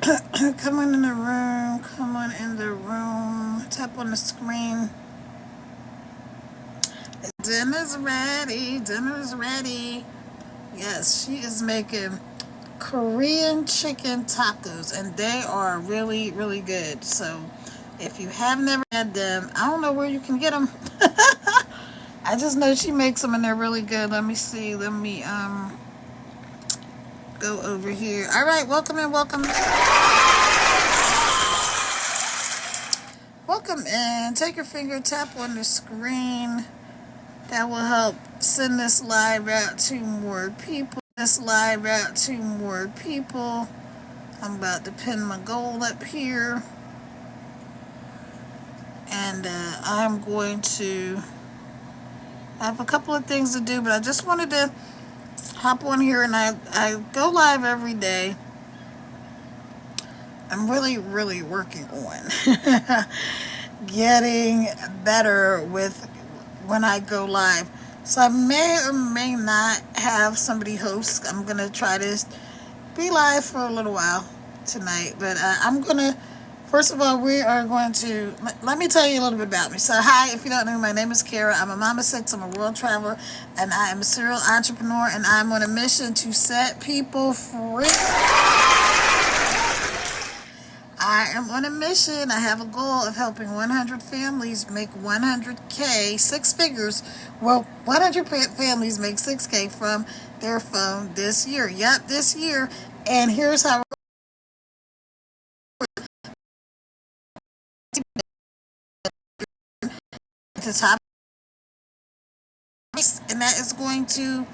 Come on in the room. Come on in the room. Tap on the screen. Dinner's ready. Dinner's ready. Yes, she is making Korean chicken tacos, and they are really, really good. So, if you have never had them, I don't know where you can get them. I just know she makes them, and they're really good. Let me see. Let me go over here. All right, welcome in, welcome in. Welcome in. Take your finger, tap on the screen. That will help send this live out to more people. I'm about to pin my goal up here. And I'm going to I have a couple of things to do, but I just wanted to hop on here, and I go live every day. I'm really, really working on getting better with when I go live. So I may or may not have somebody host. I'm going to try to be live for a little while tonight. But I'm going to, first of all, we are going to, let me tell you a little bit about me. So hi, if you don't know, my name is Kara. I'm a mama six. I'm a world traveler, and I am a serial entrepreneur, and I'm on a mission to set people free. I am on a mission. I have a goal of helping 100 families make 100K, six figures. Well, 100 families make 6K from their phone this year. Yep, this year. And here's how to top, and that is going to,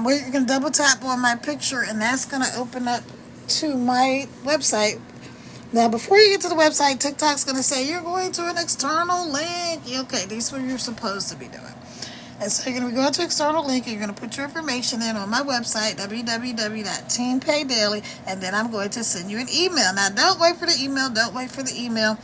we're going to double tap on my picture, and that's going to open up to my website. Now, before you get to the website, TikTok's going to say, you're going to an external link. Okay, this is what you're supposed to be doing. And so you're going to go to external link, and you're going to put your information in on my website, www.teampaydaily, and then I'm going to send you an email. Now, don't wait for the email. Don't wait for the email.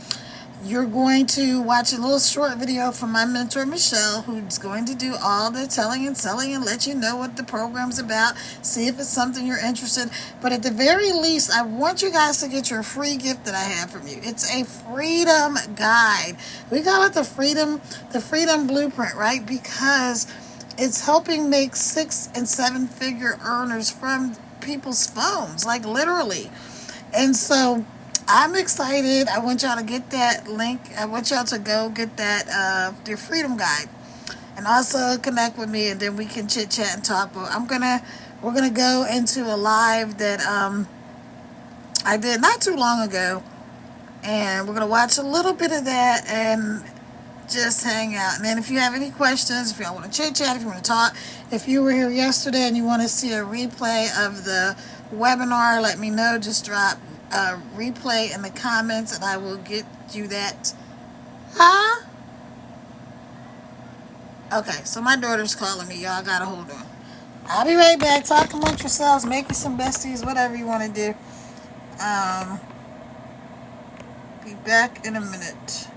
You're going to watch a little short video from my mentor, Michelle, who's going to do all the telling and selling and let you know what the program's about, see if it's something you're interested in. But at the very least, I want you guys to get your free gift that I have from you. It's a freedom guide. We call it the freedom blueprint, right? Because it's helping make 6 and 7 figure earners from people's phones, like literally. And so I'm excited. I want y'all to get that link. I want y'all to go get that your freedom guide, and also connect with me, and then we can chit chat and talk. But we're gonna go into a live that I did not too long ago, and we're gonna watch a little bit of that and just hang out. And then if you have any questions, if y'all want to chit chat, if you want to talk, if you were here yesterday and you want to see a replay of the webinar, let me know. Just drop a replay in the comments, and I will get you that. Huh? Okay, so my daughter's calling me, y'all. Gotta hold on. I'll be right back. Talk amongst yourselves, make you some besties, whatever you want to do. Be back in a minute.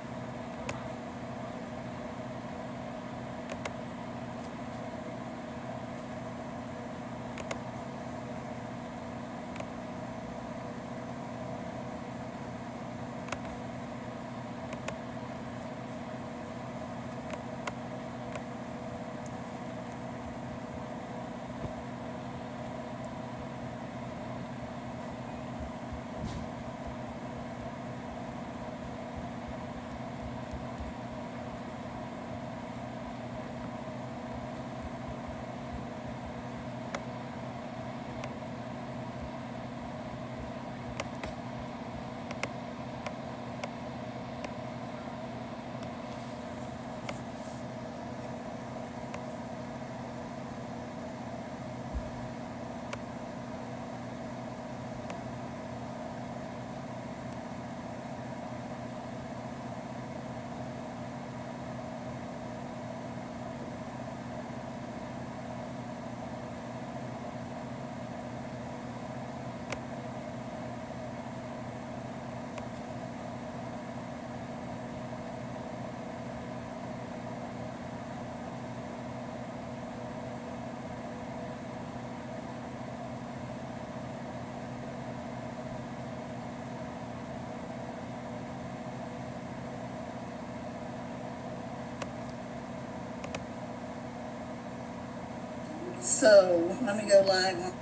So let me go live.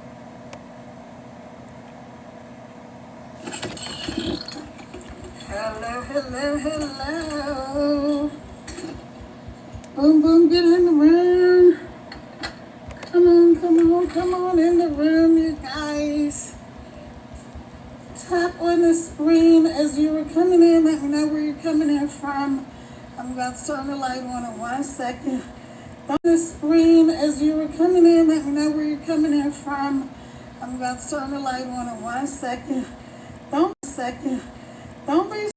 Hello, hello, hello. Boom, boom, get in the room. Come on, come on, come on in the room, you guys. Tap on the screen as you were coming in. Let me know where you're coming in from. I'm about to turn the light on in 1 second. On the screen as you were coming in. Let me know where you're coming in from. I'm about to turn the light on in 1 second. Don't be.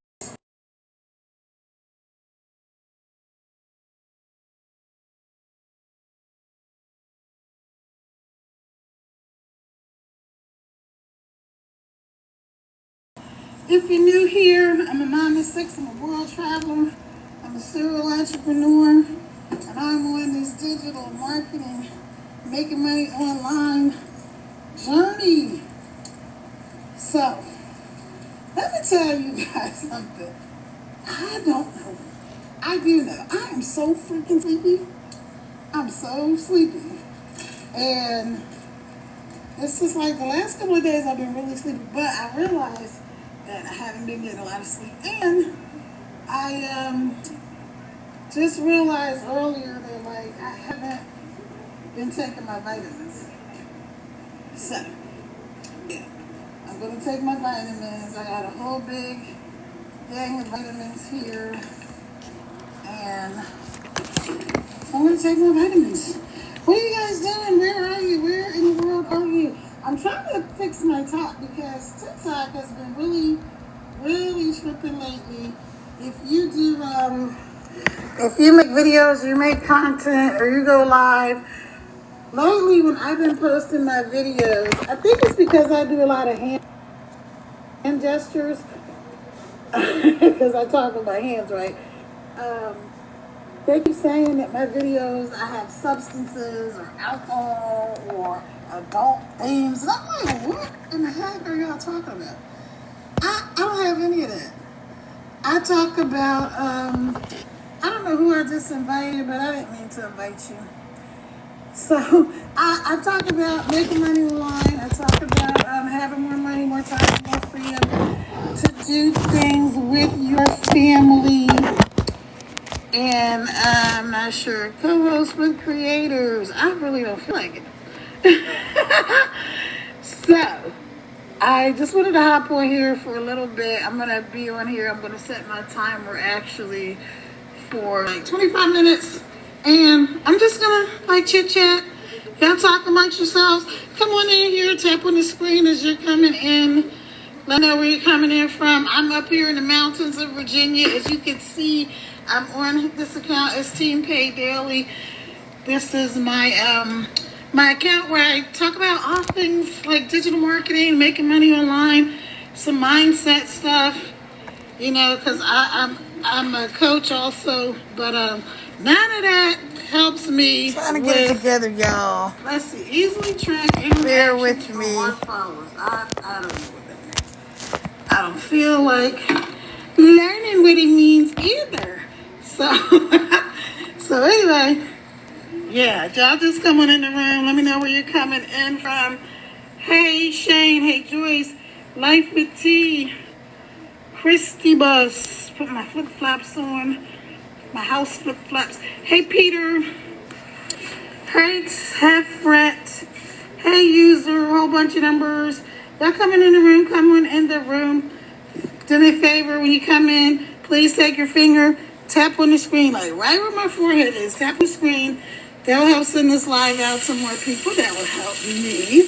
If you're new here, I'm a mom of 6. I'm a world traveler. I'm a serial entrepreneur. And I'm on this digital marketing, making money online journey. So, let me tell you guys something. I don't know. I do know. I am so freaking sleepy. I'm so sleepy. And it's just like the last couple of days I've been really sleepy. But I realized that I haven't been getting a lot of sleep. And I just realized earlier that like I haven't been taking my vitamins. So, yeah. I'm going to take my vitamins. I got a whole big gang of vitamins here. And I'm going to take my vitamins. What are you guys doing? Where are you? Where in the world are you? I'm trying to fix my top because TikTok has been really, really tripping lately. If you do, if you make videos, you make content, or you go live, lately when I've been posting my videos, I think it's because I do a lot of hand gestures, because I talk with my hands, right? They keep saying that my videos, I have substances or alcohol or adult themes. And I'm like, what in the heck are y'all talking about? I don't have any of that. I talk about, I don't know who I just invited, but I didn't mean to invite you. So I talk about making money online. I talk about having more money, more time, more freedom to do things with your family. And I'm not sure, co-host with creators. I really don't feel like it. So, I just wanted to hop on here for a little bit. I'm going to be on here. I'm going to set my timer actually for like 25 minutes. And I'm just going to like chit chat. Y'all talk amongst yourselves. Come on in here. Tap on the screen as you're coming in. Let me know where you're coming in from. I'm up here in the mountains of Virginia. As you can see, I'm on this account as Team Pay Daily. This is my my account where I talk about all things like digital marketing, making money online, some mindset stuff. You know, because I'm a coach also, but none of that helps me. Trying to get it together, y'all. Let's see, easily track and bear with me. Followers. I don't know what that means. I don't feel like learning what it means either. So anyway, yeah, y'all just come on in the room. Let me know where you're coming in from. Hey Shane, hey Joyce, Life with T, Christy Bus. Put my flip flops on, my house flip flops. Hey Peter, hey Heffret, hey user, a whole bunch of numbers. Y'all coming in the room? Come on in the room. Do me a favor when you come in. Please take your finger. Tap on the screen, like right where my forehead is. Tap the screen. That'll help send this live out to more people. That will help me.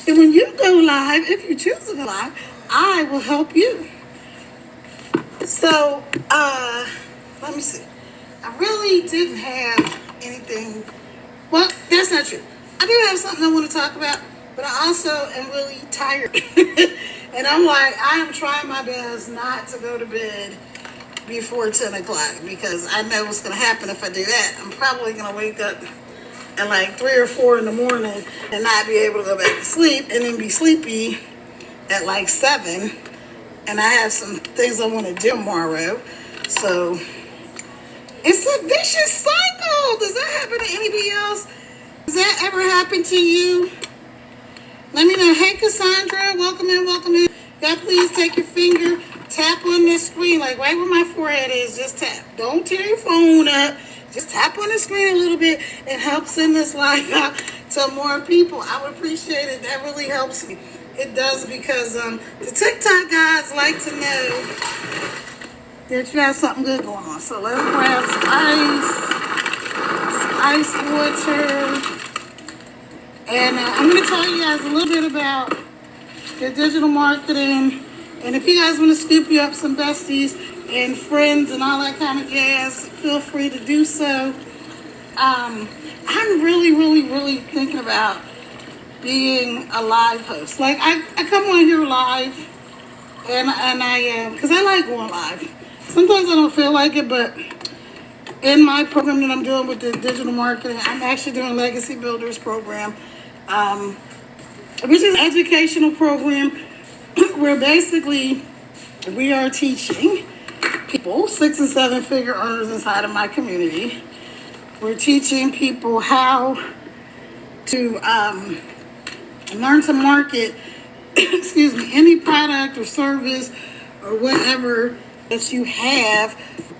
And when you go live, if you choose to go live, I will help you. So, let me see. I really didn't have anything. Well, that's not true. I do have something I want to talk about, but I also am really tired. And I'm like, I am trying my best not to go to bed before 10 o'clock because I know what's going to happen if I do that. I'm probably going to wake up at like 3 or 4 in the morning and not be able to go back to sleep and then be sleepy at like 7. And I have some things I want to do tomorrow. So it's a vicious cycle. Does that happen to anybody else? Has that ever happened to you? Let me know. Hey, Cassandra, welcome in, welcome in. Y'all, please take your finger, tap on this screen, like right where my forehead is. Just tap. Don't tear your phone up. Just tap on the screen a little bit. It helps send this live out to more people. I would appreciate it. That really helps me. It does, because the TikTok guys like to know that you have something good going on. So let's grab some ice water. And I'm going to tell you guys a little bit about the digital marketing. And if you guys want to scoop you up some besties and friends and all that kind of jazz, feel free to do so. I'm really thinking about being a live host. Like, I come on here live, and I because I like going live. Sometimes I don't feel like it, but in my program that I'm doing with the digital marketing, I'm actually doing a Legacy Builders program, which is an educational program where basically we are teaching people, 6 and 7 figure earners inside of my community. We're teaching people how to learn to market, excuse me, any product or service or whatever that you have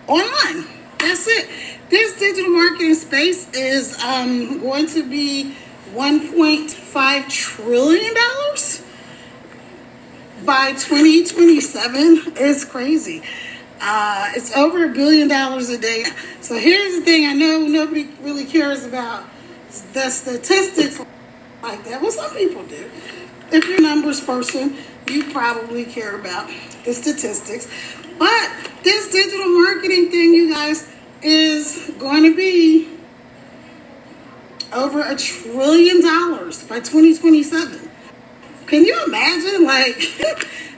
online. That's it. This digital marketing space is going to be $1.5 trillion by 2027. It's crazy. It's over $1 billion a day. So here's the thing. I know nobody really cares about the statistics like that. Well, some people do. If you're a numbers person, you probably care about the statistics. But this digital marketing thing, you guys, is going to be over $1 trillion by 2027. Can you imagine? Like,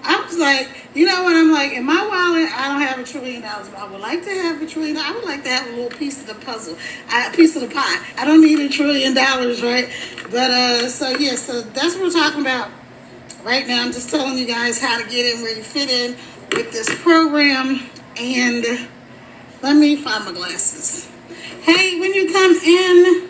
I was like, you know what? I'm like, in my wallet, I don't have $1 trillion, but I would like to have $1 trillion. I would like to have a little piece of the puzzle, a piece of the pie. I don't need $1 trillion, right? But so that's what we're talking about right now. I'm just telling you guys how to get in where you fit in with this program. And let me find my glasses. Hey, when you come in,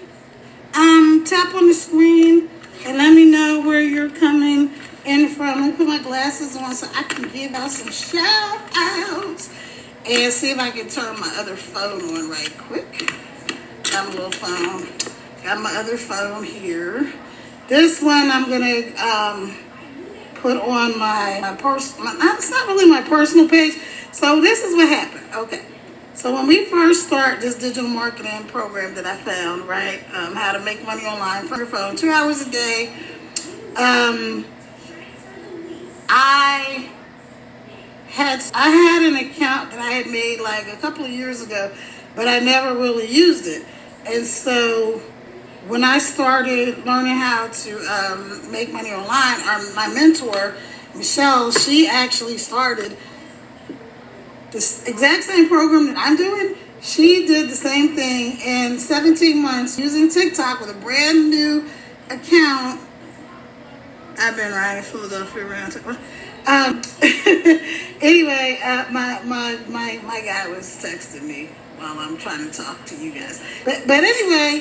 tap on the screen and let me know where you're coming in from. Let me put my glasses on so I can give out some shout outs and see if I can turn my other phone on right quick. Got my little phone. Got my other phone here. This one I'm gonna put on my personal. It's not really my personal page. So this is what happened. Okay. So when we first start this digital marketing program that I found, right, how to make money online from your phone, 2 hours a day, I had an account that I had made like a couple of years ago, but I never really used it. And so when I started learning how to make money online, my mentor, Michelle, she actually started this exact same program that I'm doing. She did the same thing in 17 months using TikTok with a brand new account. I've been riding Philadelphia around. Anyway, my guy was texting me while I'm trying to talk to you guys. But anyway,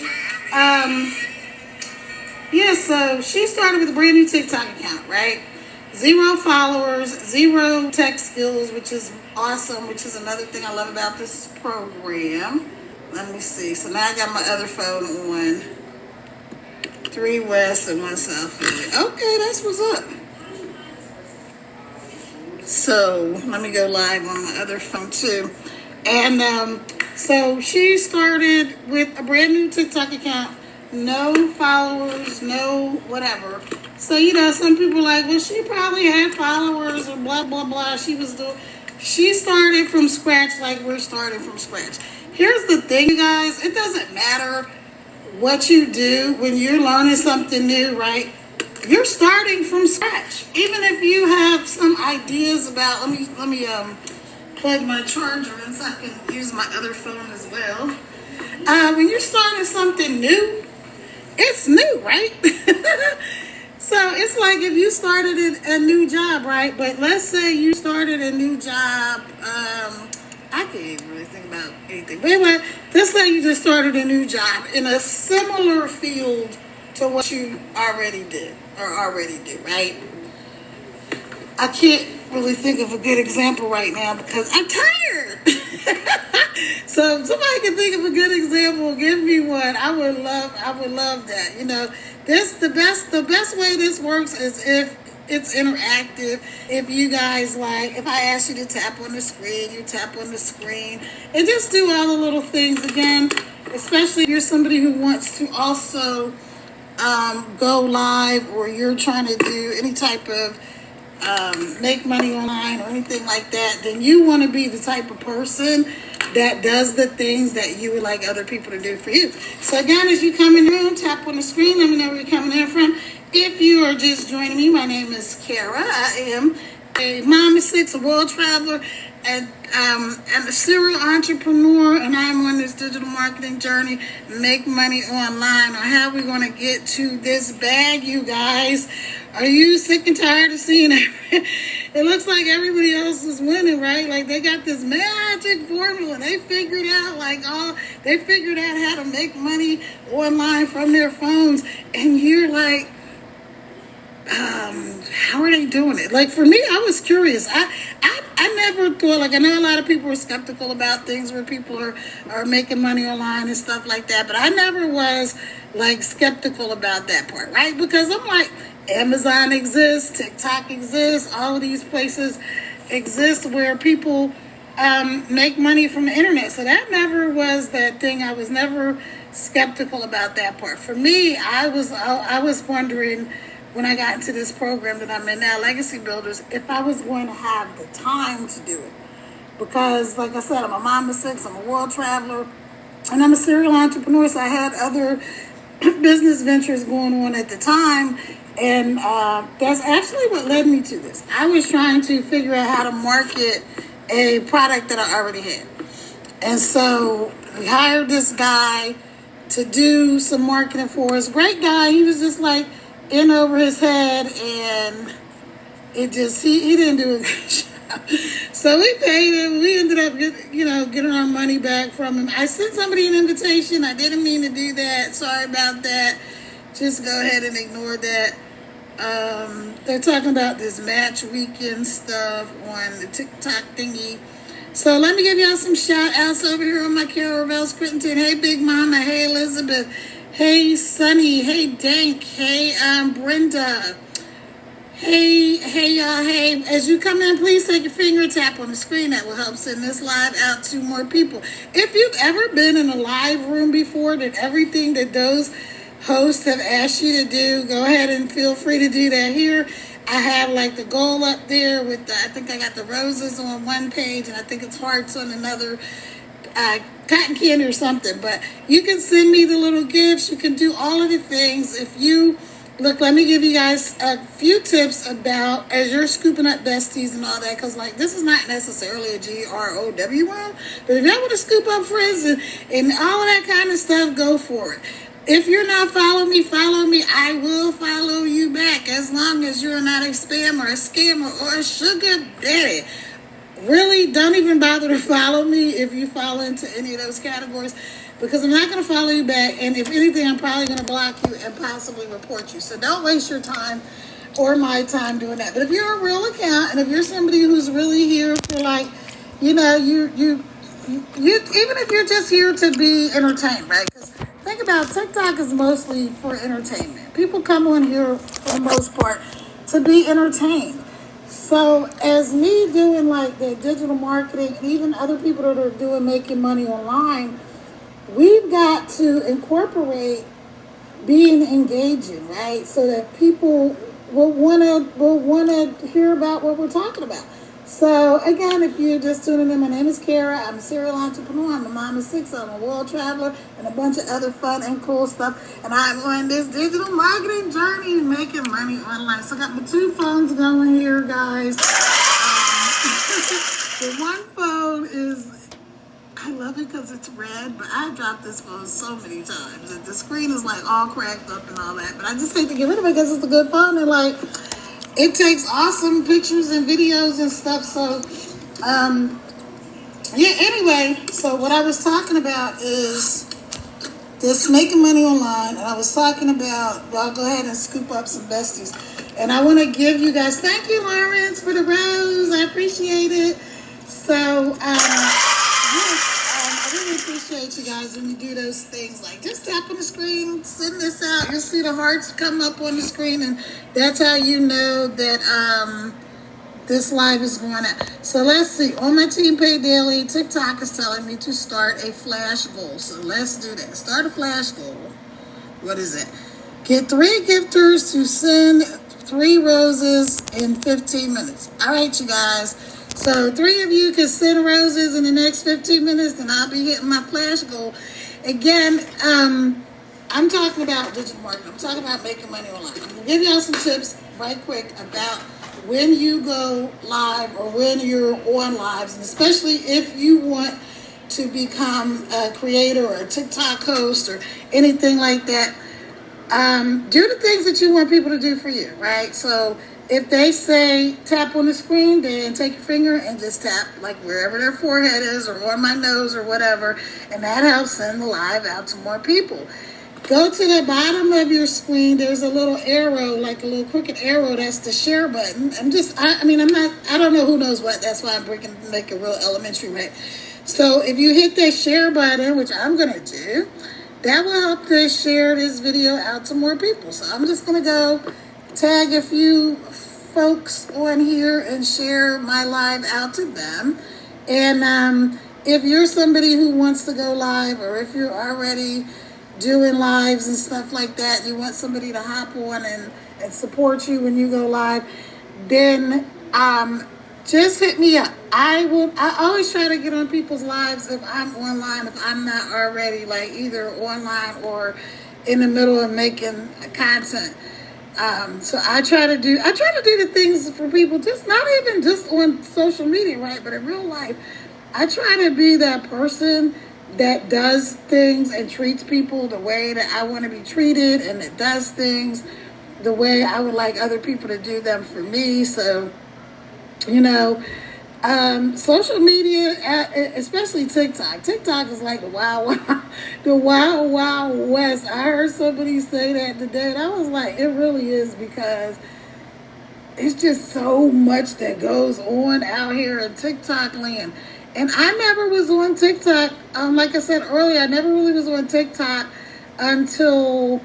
so she started with a brand new TikTok account, right? 0 followers, 0 tech skills, which is awesome, which is another thing I love about this program. Let me see. So now I got my other phone on. 3 West and 1 South Philly. Okay, that's what's up. So let me go live on my other phone too. And so she started with a brand new TikTok account, no followers, no whatever. So, some people are like, well, she probably had followers or blah, blah, blah. She started from scratch like we're starting from scratch. Here's the thing, you guys. It doesn't matter what you do when you're learning something new, right? You're starting from scratch. Even if you have some ideas about, let me plug my charger in so I can use my other phone as well. When you're starting something new, it's new, right? So it's like if you started a new job, right? But let's say you started a new job. I can't even really think about anything. But anyway, this lady just started a new job in a similar field to what you already did or already do, right? I can't really think of a good example right now because I'm tired. So if somebody can think of a good example, give me one. I would love that. You know, the best way this works is if it's interactive. If you guys if I ask you to tap on the screen, you tap on the screen and just do all the little things again, especially if you're somebody who wants to also go live, or you're trying to do any type of make money online or anything like that, then you want to be the type of person that does the things that you would like other people to do for you. So again, as you come in the room, tap on the screen, let me know where you're coming in from. If you are just joining me, my name is Kara. I am a mom of 6, a world traveler, and I'm a serial entrepreneur, and I'm on this digital marketing journey, make money online. Or how are we going to get to this bag, you guys? Are you sick and tired of seeing it? It looks like everybody else is winning, right? Like they got this magic formula. They figured out how to make money online from their phones. And you're like, how are they doing it? Like for me, I was curious. I never thought, like I know a lot of people are skeptical about things where people are making money online and stuff like that, but I never was like skeptical about that part, right? Because I'm like, Amazon exists, TikTok exists, all of these places exist where people make money from the internet. So that never was that thing. I was never skeptical about that part. For me, I was wondering when I got into this program that I'm in now, Legacy Builders, if I was going to have the time to do it. Because, like I said, I'm a mom of 6, I'm a world traveler, and I'm a serial entrepreneur, so I had other business ventures going on at the time. And that's actually what led me to this. I was trying to figure out how to market a product that I already had. And so we hired this guy to do some marketing for us. Great guy. He was just like in over his head, and it just, he didn't do a good job. So we paid him. We ended up getting our money back from him. I sent somebody an invitation. I didn't mean to do that. Sorry about that. Just go ahead and ignore that. They're talking about this match weekend stuff on the TikTok thingy. So let me give y'all some shout outs over here on my Kara Reveals Crittenton. Hey Big Mama, hey Elizabeth, hey Sunny, hey Dank, hey Brenda, hey y'all, hey. As you come in, please take your finger, tap on the screen. That will help send this live out to more people. If you've ever been in a live room before, that everything that those hosts have asked you to do, go ahead and feel free to do that here. I have like the goal up there with I think I got the roses on one page, and I think it's hearts on another, cotton candy or something. But you can send me the little gifts. You can do all of the things. If you look, let me give you guys a few tips about as you're scooping up besties and all that, because like this is not necessarily a GROW one, but if y'all want to scoop up friends and all of that kind of stuff, go for it. If you're not following me, follow me. I will follow you back as long as you're not a spammer, a scammer, or a sugar daddy. Really, don't even bother to follow me if you fall into any of those categories, because I'm not going to follow you back. And if anything, I'm probably going to block you and possibly report you. So don't waste your time or my time doing that. But if you're a real account, and if you're somebody who's really here for like, you even if you're just here to be entertained, right? Because think about TikTok is mostly for entertainment. People come on here for the most part to be entertained. So as me doing like the digital marketing, and even other people that are doing making money online, we've got to incorporate being engaging, right? So that people will want to hear about what we're talking about. So again, if you're just tuning in, my name is Kara. I'm a serial entrepreneur. I'm a mom of 6. I'm a world traveler, and a bunch of other fun and cool stuff. And I'm on this digital marketing journey, making money online. So I got my 2 phones going here, guys. The one phone is, I love it because it's red, but I dropped this phone so many times. And the screen is like all cracked up and all that. But I just hate to get rid of it because it's a good phone, and like, it takes awesome pictures and videos and stuff. So Yeah, anyway, so what I was talking about is this making money online, and I was talking about, well, I'll go ahead and scoop up some besties. And I want to give you guys, thank you, Lawrence, for the rose. I appreciate it. So, yes, I really appreciate you guys when you do those things. Like, just tap on the screen, send this out. You'll see the hearts come up on the screen, and that's how you know that this live is going on. So let's see. On my Team Pay Daily, TikTok is telling me to start a flash goal. So let's do that. Start a flash goal. What is it? Get 3 gifters to send 3 roses in 15 minutes. All right, you guys. So 3 of you can send roses in the next 15 minutes, and I'll be hitting my flash goal. Again, I'm talking about digital marketing. I'm talking about making money online. I'm going to give y'all some tips right quick about when you go live or when you're on lives, and especially if you want to become a creator or a TikTok host or anything like that. Do the things that you want people to do for you, right? So if they say tap on the screen, then take your finger and just tap like wherever their forehead is or on my nose or whatever, and that helps send the live out to more people. Go to the bottom of your screen. There's a little arrow, like a little crooked arrow. That's the share button. I don't know who knows what. That's why I'm make it real elementary, right? So if you hit that share button, which I'm going to do, that will help to share this video out to more people. So I'm just going to go tag a few folks on here and share my live out to them. And if you're somebody who wants to go live, or if you're already doing lives and stuff like that, you want somebody to hop on and support you when you go live, then just hit me up. I always try to get on people's lives if I'm online, if I'm not already like either online or in the middle of making content. So I try to do the things for people, just not even just on social media, right? But in real life, I try to be that person that does things and treats people the way that I want to be treated, and that does things the way I would like other people to do them for me. So, social media, especially TikTok. TikTok is like the wild, the wild west. I heard somebody say that today, and I was like, it really is, because it's just so much that goes on out here in TikTok land. And I never was on TikTok. Like I said earlier, I never really was on TikTok until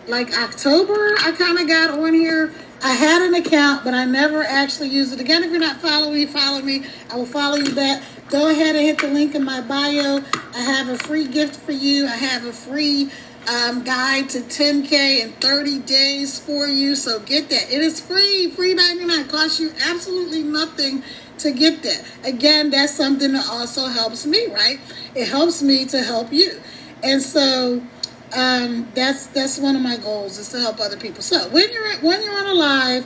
like October. I kind of got on here. I had an account, but I never actually used it. Again, if you're not following me, follow me. I will follow you back. Go ahead and hit the link in my bio. I have a free gift for you. I have a free guide to 10K in 30 days for you. So get that. It is free. Free 99. Costs you absolutely nothing to get that. Again, that's something that also helps me, right? It helps me to help you. And so that's one of my goals, is to help other people. So when you're on a live,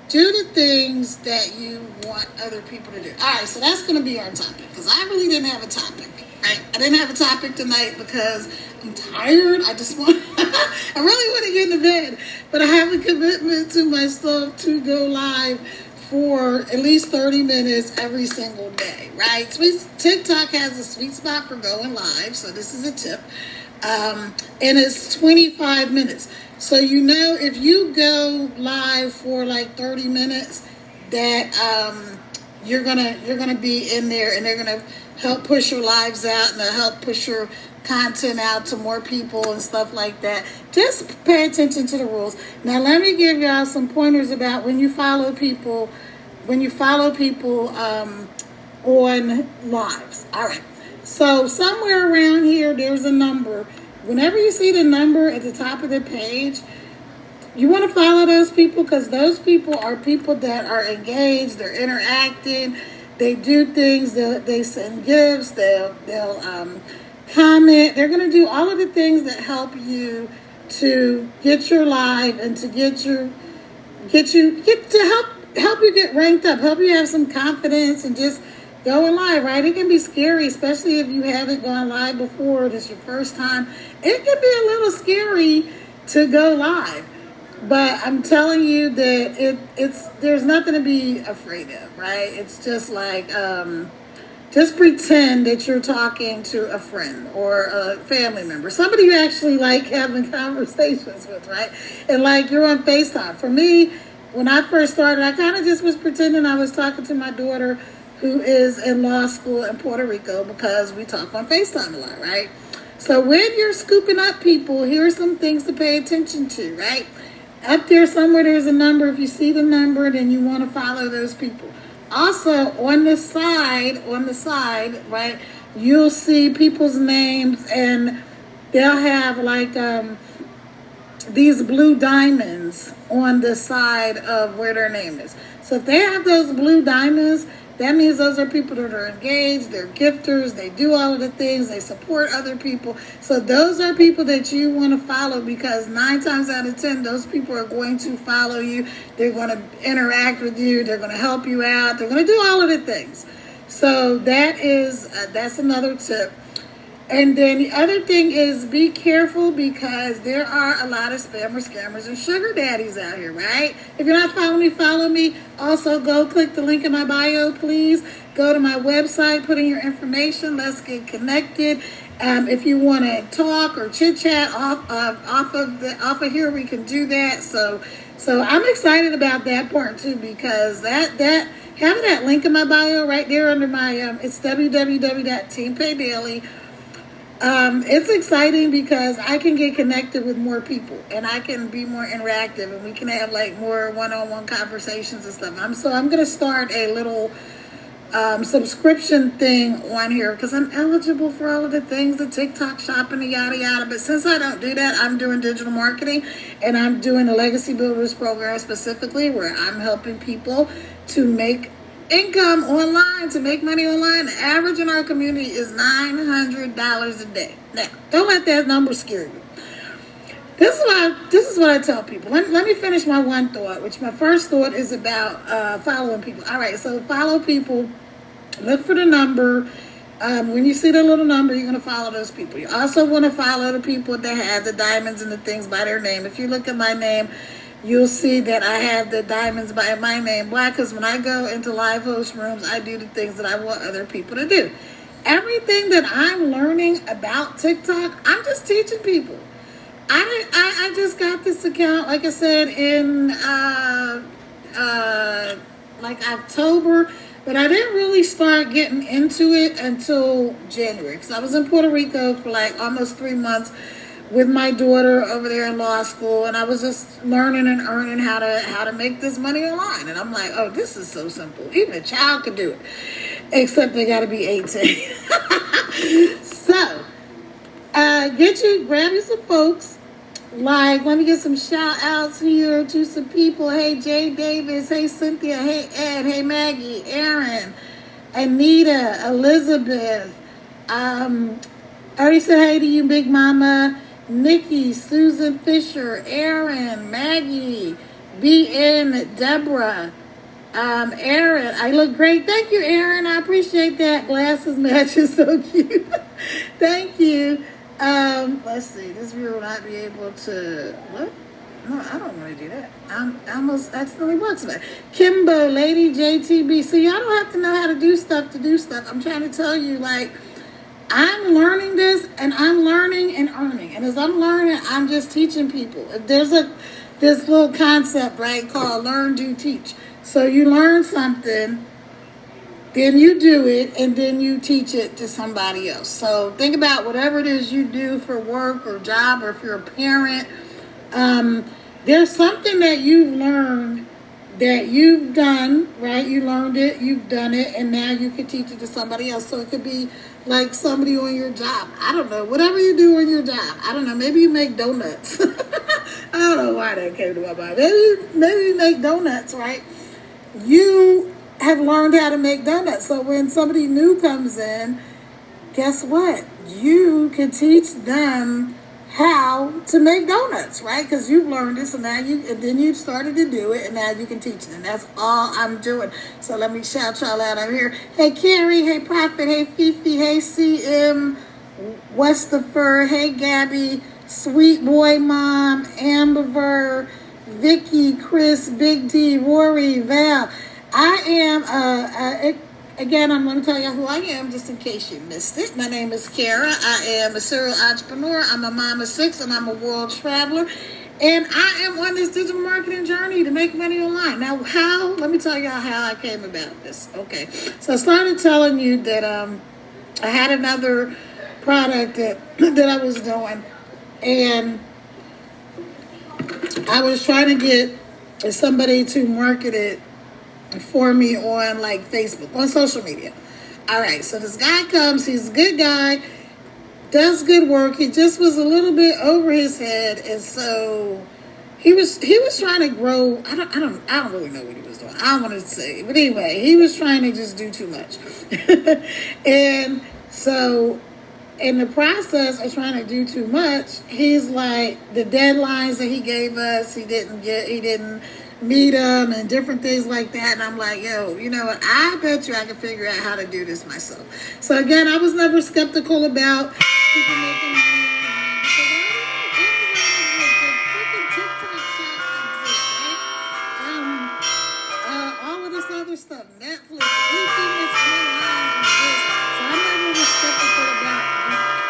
do the things that you want other people to do. All right, so that's going to be our topic, because I really didn't have a topic. Right? I didn't have a topic tonight because I'm tired. I just want, I really want to get into bed, but I have a commitment to myself to go live for at least 30 minutes every single day, right? TikTok has a sweet spot for going live, so this is a tip. And it's 25 minutes. So if you go live for like 30 minutes, that you're gonna be in there, and they're gonna help push your lives out, and they'll help push your content out to more people and stuff like that. Just pay attention to the rules. Now let me give y'all some pointers about when you follow people on lives. All right. So somewhere around here, there's a number. Whenever you see the number at the top of the page, you want to follow those people, because those people are people that are engaged, they're interacting, they do things, they send gifts, they'll comment. They're going to do all of the things that help you to get your live and to help you get ranked up, help you have some confidence and just going live, right? It can be scary, especially if you haven't gone live before. This is your first time. It can be a little scary to go live, but I'm telling you that there's nothing to be afraid of, right? It's just like just pretend that you're talking to a friend or a family member, somebody you actually like having conversations with, right? And like you're on FaceTime. For me, when I first started, I kind of just was pretending I was talking to my daughter who is in law school in Puerto Rico because we talk on FaceTime a lot, right? So when you're scooping up people, here are some things to pay attention to, right? Up there somewhere there's a number. If you see the number, then you want to follow those people. Also, on the side, right, you'll see people's names, and they'll have like these blue diamonds on the side of where their name is. So if they have those blue diamonds, that means those are people that are engaged, they're gifters, they do all of the things, they support other people. So those are people that you want to follow, because 9 times out of 10, those people are going to follow you. They're going to interact with you. They're going to help you out. They're going to do all of the things. So that's another tip. And then the other thing is be careful, because there are a lot of spammers, scammers, and sugar daddies out here, right? If you're not following me, follow me. Also, go click the link in my bio, please. Go to my website, put in your information. Let's get connected. If you want to talk or chit chat off of here, we can do that. So I'm excited about that part too, because that having that link in my bio right there under my it's www.teampaydaily. It's exciting because I can get connected with more people, and I can be more interactive, and we can have like more one-on-one conversations and stuff. I'm going to start a little subscription thing on here, because I'm eligible for all of the things, the TikTok shopping, the yada yada. But since I don't do that, I'm doing digital marketing, and I'm doing the Legacy Builders program specifically, where I'm helping people to make income online, to make money online. The average in our community is $900 a day. Now, don't let that number scare you. This is what I tell people. Let me finish my one thought, which my first thought is about following people. All right, so follow people. Look for the number. When you see the little number, you're going to follow those people. You also want to follow the people that have the diamonds and the things by their name. If you look at my name, you'll see that I have the diamonds by my name. Why? Because when I go into live host rooms, I do the things that I want other people to do. Everything that I'm learning about TikTok, I'm just teaching people. I just got this account, like I said, in like October, but I didn't really start getting into it until January, because I was in Puerto Rico for like almost 3 months with my daughter over there in law school, and I was just learning and earning how to make this money online. And I'm like, oh, this is so simple. Even a child can do it, except they got to be 18. So, grab you some folks. Like, let me get some shout outs here to some people. Hey, Jay Davis. Hey, Cynthia. Hey, Ed. Hey, Maggie. Aaron. Anita. Elizabeth. I already said hey to you, Big Mama. Nikki, Susan Fisher, Aaron, Maggie, BN, Deborah, Aaron. I look great. Thank you, Aaron. I appreciate that. Glasses match is so cute. Thank you. Let's see. This viewer will not be able to. What? No, I don't want to do that. I almost accidentally walked to that. Kimbo, Lady JTB. So y'all don't have to know how to do stuff. I'm trying to tell you, like, I'm learning this, and I'm learning and earning. And as I'm learning, I'm just teaching people. There's this little concept, right, called learn, do, teach. So you learn something, then you do it, and then you teach it to somebody else. So think about whatever it is you do for work or job, or if you're a parent, there's something that you've learned that you've done, right? You learned it, you've done it, and now you can teach it to somebody else. So it could be like somebody on your job. I don't know. Whatever you do on your job. I don't know. Maybe you make donuts. I don't know why that came to my mind. Maybe you make donuts, right? You have learned how to make donuts. So when somebody new comes in, guess what? You can teach them how to make donuts, right? Because you've learned this, and then you started to do it, and now you can teach them. That's all I'm doing. So let me shout y'all out over here. Hey, Carrie. Hey, Prophet. Hey, Fifi. Hey, CM. Westifer. Hey, Gabby. Sweet Boy Mom. Amber. Vicky. Chris. Big D. Rory. Val. I am again, I'm going to tell you who I am just in case you missed it. My name is Kara. I am a serial entrepreneur. I'm a mom of six and I'm a world traveler. And I am on this digital marketing journey to make money online. Now, how? Let me tell y'all how I came about this. Okay. So I started telling you that I had another product that I was doing. And I was trying to get somebody to market it for me on like Facebook, on social media. All right, so this guy comes, he's a good guy, does good work. He just was a little bit over his head, and so he was trying to grow. I don't really know what he was doing. I don't want to say, but anyway, he was trying to just do too much, and so in the process of trying to do too much, he's like, the deadlines that he gave us, he didn't meet them and different things like that. And I'm like, yo, you know what? I bet you I can figure out how to do this myself. So again, I was never skeptical about people making money online because I already know Amazon exists, the freaking TikTok shop exists, right? All of this other stuff, Netflix, anything that's online exists. So I never was skeptical about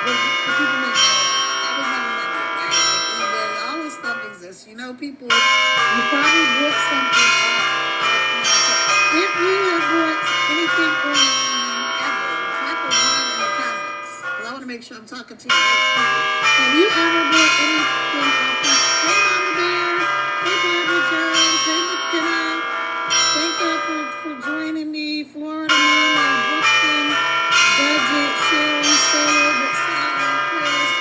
the people making money. That was never my deal, right? Like eBay, all this stuff exists. You know, people, you probably bought something offline. So if you have bought anything online ever, type a one in the comments. Because I want to make sure I'm talking to you right people. Have you ever bought anything offline? Hey, Mama Bear. Hey, Barbara Jones. Hey, McKenna. Thank you for joining me. Florida Mama, Brooklyn, Budget, Sherry, Solo, but Silent Chris,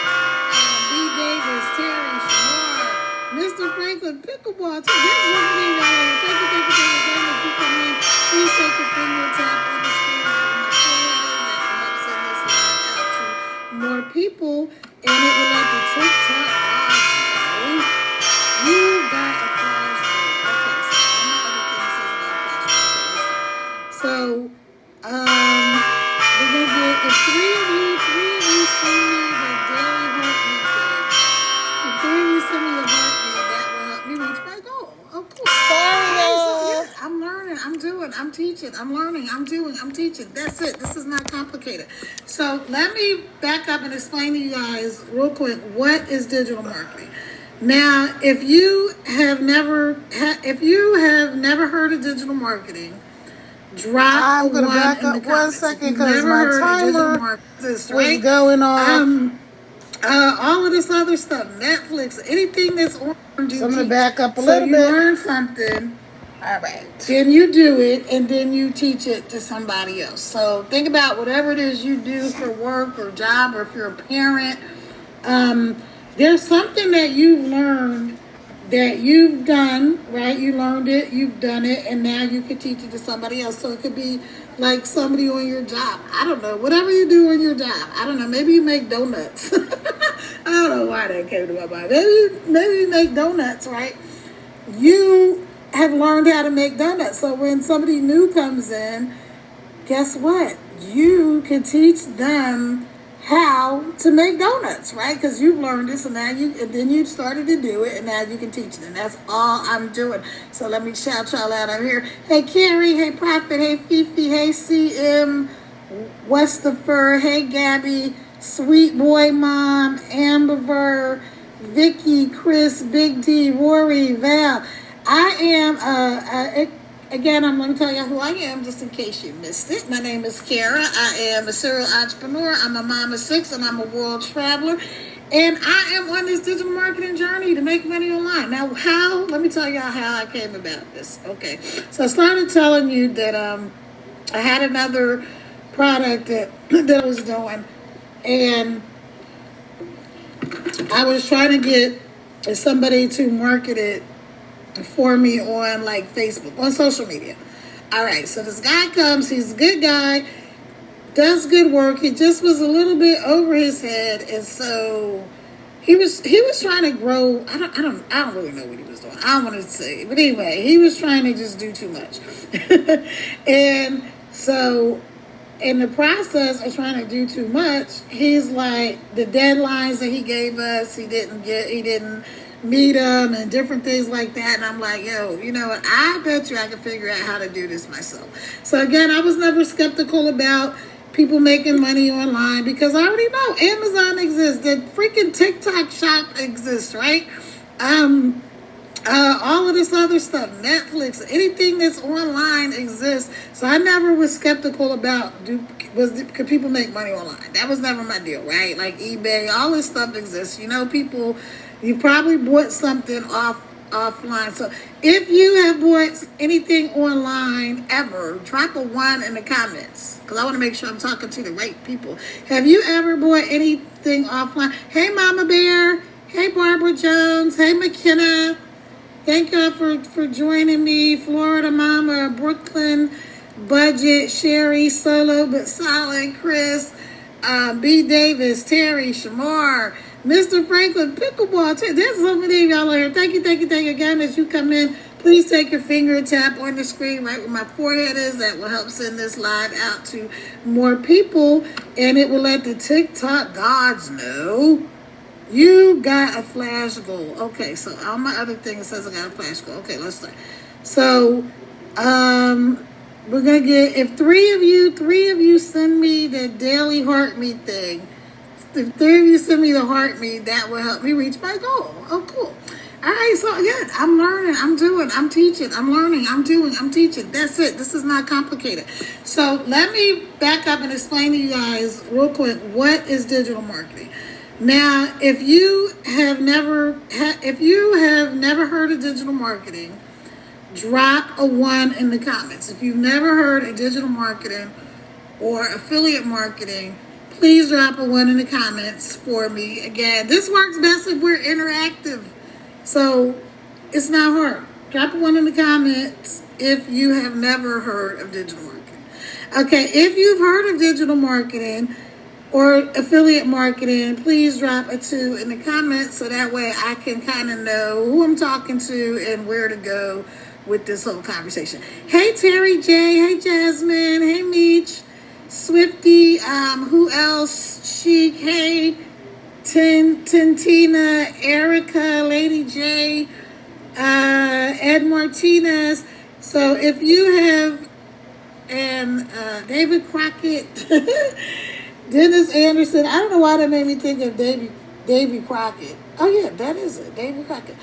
B. Davis, Terry, Shamar, Mr. Franklin, Pickleball. Too. That's what me, y'all. Thank you again. If you come in, please take your finger tap on the screen right where my forehead is. That will help send this line out to more people, and it will let the TikTok gods know you got a flash drive. Okay, so all my other things says about flash drive. Okay, listen. So, we're gonna get if three of you send me the daily heartbeat thing. If three of you send me the heartbeat, that will help me reach my goal. Of course. Sorry, yes, I'm learning. I'm doing. I'm teaching. I'm learning. I'm doing. I'm teaching. That's it. This is not complicated. So let me back up and explain to you guys real quick what is digital marketing. Now, if you have never heard of digital marketing, I'm going to back up 1 second because my timer was going off. All of this other stuff, Netflix, anything that's on. So I'm going to back up a little bit. So you learn something. All right. Then you do it, and then you teach it to somebody else. So think about whatever it is you do for work or job, or if you're a parent. There's something that you've learned that you've done, right? You learned it, you've done it, and now you can teach it to somebody else. So it could be like somebody on your job. I don't know. Whatever you do on your job. I don't know. Maybe you make donuts. I don't know why that came to my mind. Maybe you make donuts, right? You have learned how to make donuts. So when somebody new comes in, guess what? You can teach them how to make donuts, right? Because you've learned this, and then you started to do it, and now you can teach them. That's all I'm doing. So let me shout y'all out over here. Hey Carrie, hey Prophet, hey Fifi, hey CM, Westapher, hey Gabby, Sweet Boy Mom, Amber, Vicky, Chris, Big D, Rory, Val. I am again, I'm going to tell you who I am just in case you missed it. My name is Kara. I am a serial entrepreneur. I'm a mom of six, and I'm a world traveler. And I am on this digital marketing journey to make money online. Now, how? Let me tell y'all how I came about this. Okay. So I started telling you that I had another product that I was doing. And I was trying to get somebody to market it for me on like Facebook, on social media. All right, so this guy comes, he's a good guy, does good work. He just was a little bit over his head, and so he was trying to grow. I don't really know what he was doing. I don't want to say, but anyway, he was trying to just do too much, and so in the process of trying to do too much, he's like, the deadlines that he gave us, he didn't Medium and different things like that. And I'm like, yo, you know what? I bet you I can figure out how to do this myself. So again, I was never skeptical about people making money online because I already know Amazon exists, the freaking TikTok shop exists, right? Um, all of this other stuff, Netflix, anything that's online exists. So I never was skeptical about could people make money online? That was never my deal, right? Like eBay, all this stuff exists. You know, people, you probably bought something offline. So if you have bought anything online ever, drop a 1 in the comments because I want to make sure I'm talking to the right people. Have you ever bought anything offline? Hey, Mama Bear. Hey, Barbara Jones. Hey, McKenna. Thank y'all for joining me. Florida Mama, Brooklyn, Budget, Sherry, Solo but Solid, Chris, B. Davis, Terry, Shamar, Mr. Franklin, Pickleball. There's so many of y'all on here. Thank you again as you come in. Please take your finger and tap on the screen right where my forehead is. That will help send this live out to more people, and it will let the TikTok gods know you got a flash goal. Okay, so all my other things says I got a flash goal. Okay, let's start. So, we're gonna get, if three of you send me the daily heart meet thing. If 3 of you send me the heart meet, that will help me reach my goal. Oh, cool. All right, so again, I'm learning, I'm doing, I'm teaching, I'm learning, I'm doing, I'm teaching. That's it. This is not complicated. So let me back up and explain to you guys real quick what is digital marketing. Now, if you have never heard of digital marketing, drop a 1 in the comments. If you've never heard of digital marketing or affiliate marketing, please drop a 1 in the comments for me. Again, this works best if we're interactive, so it's not hard. Drop a 1 in the comments if you have never heard of digital marketing. Okay, if you've heard of digital marketing or affiliate marketing, please drop a 2 in the comments so that way I can kind of know who I'm talking to and where to go with this whole conversation. Hey, Terry J. Hey, Jasmine. Hey, Meech. Swifty. Who else? Chic. Hey, Tintina. Erica. Lady J. Ed Martinez. So if you have, and David Crockett. Dennis Anderson. I don't know why that made me think of Davy Crockett. Oh, yeah, that is it. Davy Crockett.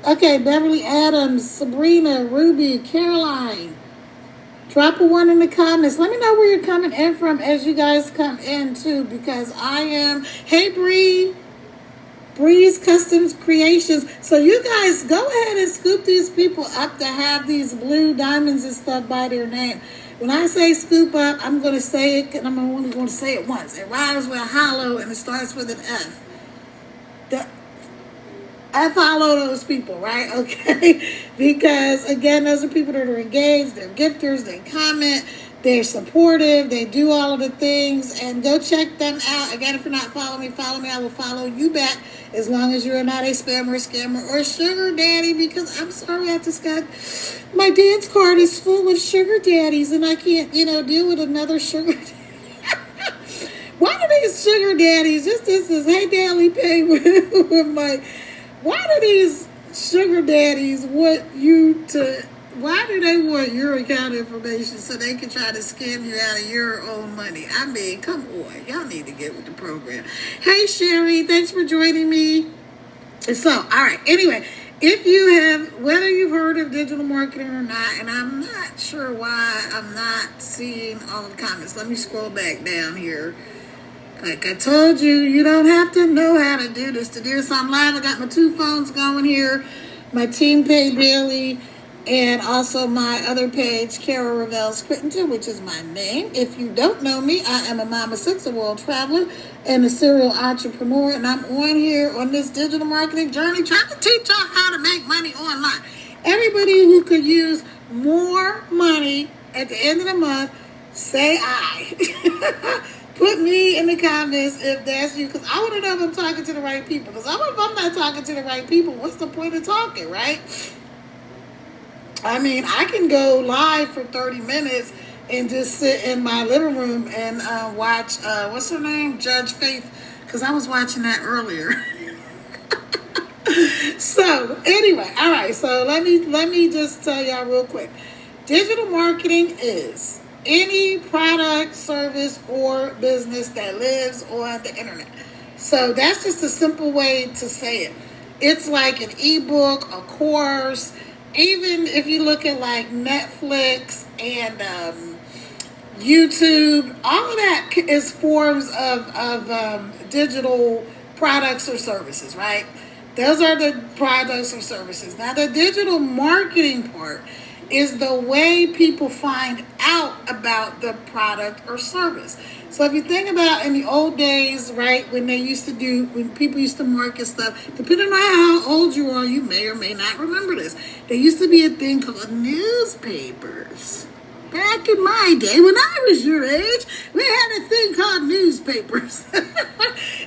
Okay, Beverly Adams, Sabrina, Ruby, Caroline. Drop a 1 in the comments. Let me know where you're coming in from as you guys come in, too, because I am... Hey, Bree. Bree's Customs Creations. So you guys go ahead and scoop these people up to have these blue diamonds and stuff by their name. When I say scoop up, I'm going to say it, and I'm only going to say it once. It rhymes with hollow, and it starts with an F. I follow those people, right? Okay? Because, again, those are people that are engaged. They're gifters. They comment. They're supportive. They do all of the things. And go check them out. Again, if you're not following me, follow me. I will follow you back as long as you're not a spammer, scammer, or sugar daddy. Because I'm sorry, I just got... My dance card is full of sugar daddies, and I can't, deal with another sugar daddy. Why do these sugar daddies, this is, hey, Daily Pay with my... Why do these sugar daddies want you to... Why do they want your account information so they can try to scam you out of your own money? I mean, come on. Y'all need to get with the program. Hey, Sherry, thanks for joining me. So, all right. Anyway, if you have, whether you've heard of digital marketing or not, and I'm not sure why I'm not seeing all the comments. Let me scroll back down here. Like I told you, you don't have to know how to do this to do. So I'm live. I got my 2 phones going here. My Team Pay Daily. And also my other page, Kara Revel's Crittenden, which is my name. If you don't know me, I am a Mama 6, a world traveler, and a serial entrepreneur. And I'm on here on this digital marketing journey trying to teach y'all how to make money online. Everybody who could use more money at the end of the month, say I. Put me in the comments if that's you, because I want to know if I'm talking to the right people. Because if I'm not talking to the right people, what's the point of talking, right? I mean, I can go live for 30 minutes and just sit in my living room and watch, what's her name? Judge Faith, because I was watching that earlier. So anyway, all right. So let me just tell y'all real quick. Digital marketing is any product, service, or business that lives on the internet. So that's just a simple way to say it. It's like an ebook, a course. Even if you look at like Netflix and YouTube, all of that is forms of digital products or services, right? Those are the products or services. Now, the digital marketing part is the way people find out about the product or service. So if you think about in the old days, right, when people used to market stuff, depending on how old you are, you may or may not remember this. There used to be a thing called newspapers. Back in my day, when I was your age, we had a thing called newspapers.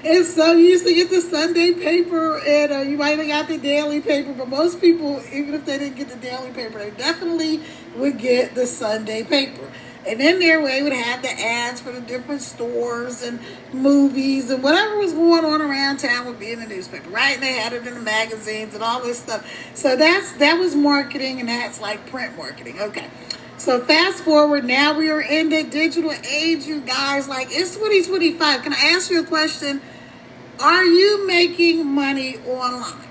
And so you used to get the Sunday paper, and you might have got the daily paper, but most people, even if they didn't get the daily paper, they definitely would get the Sunday paper. And in there, we would have the ads for the different stores and movies and whatever was going on around town would be in the newspaper, right? And they had it in the magazines and all this stuff. So that was marketing, and that's like print marketing. Okay. So fast forward, now we are in the digital age, you guys. Like, it's 2025. Can I ask you a question? Are you making money online?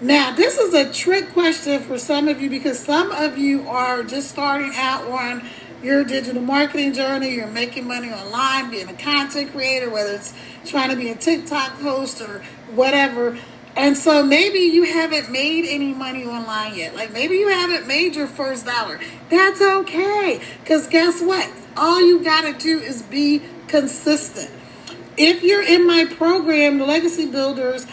Now, this is a trick question for some of you because some of you are just starting out on your digital marketing journey. You're making money online, being a content creator, whether it's trying to be a TikTok host or whatever. And so maybe you haven't made any money online yet. Like maybe you haven't made your first dollar. That's okay. Because guess what? All you got to do is be consistent. If you're in my program, the Legacy Builders,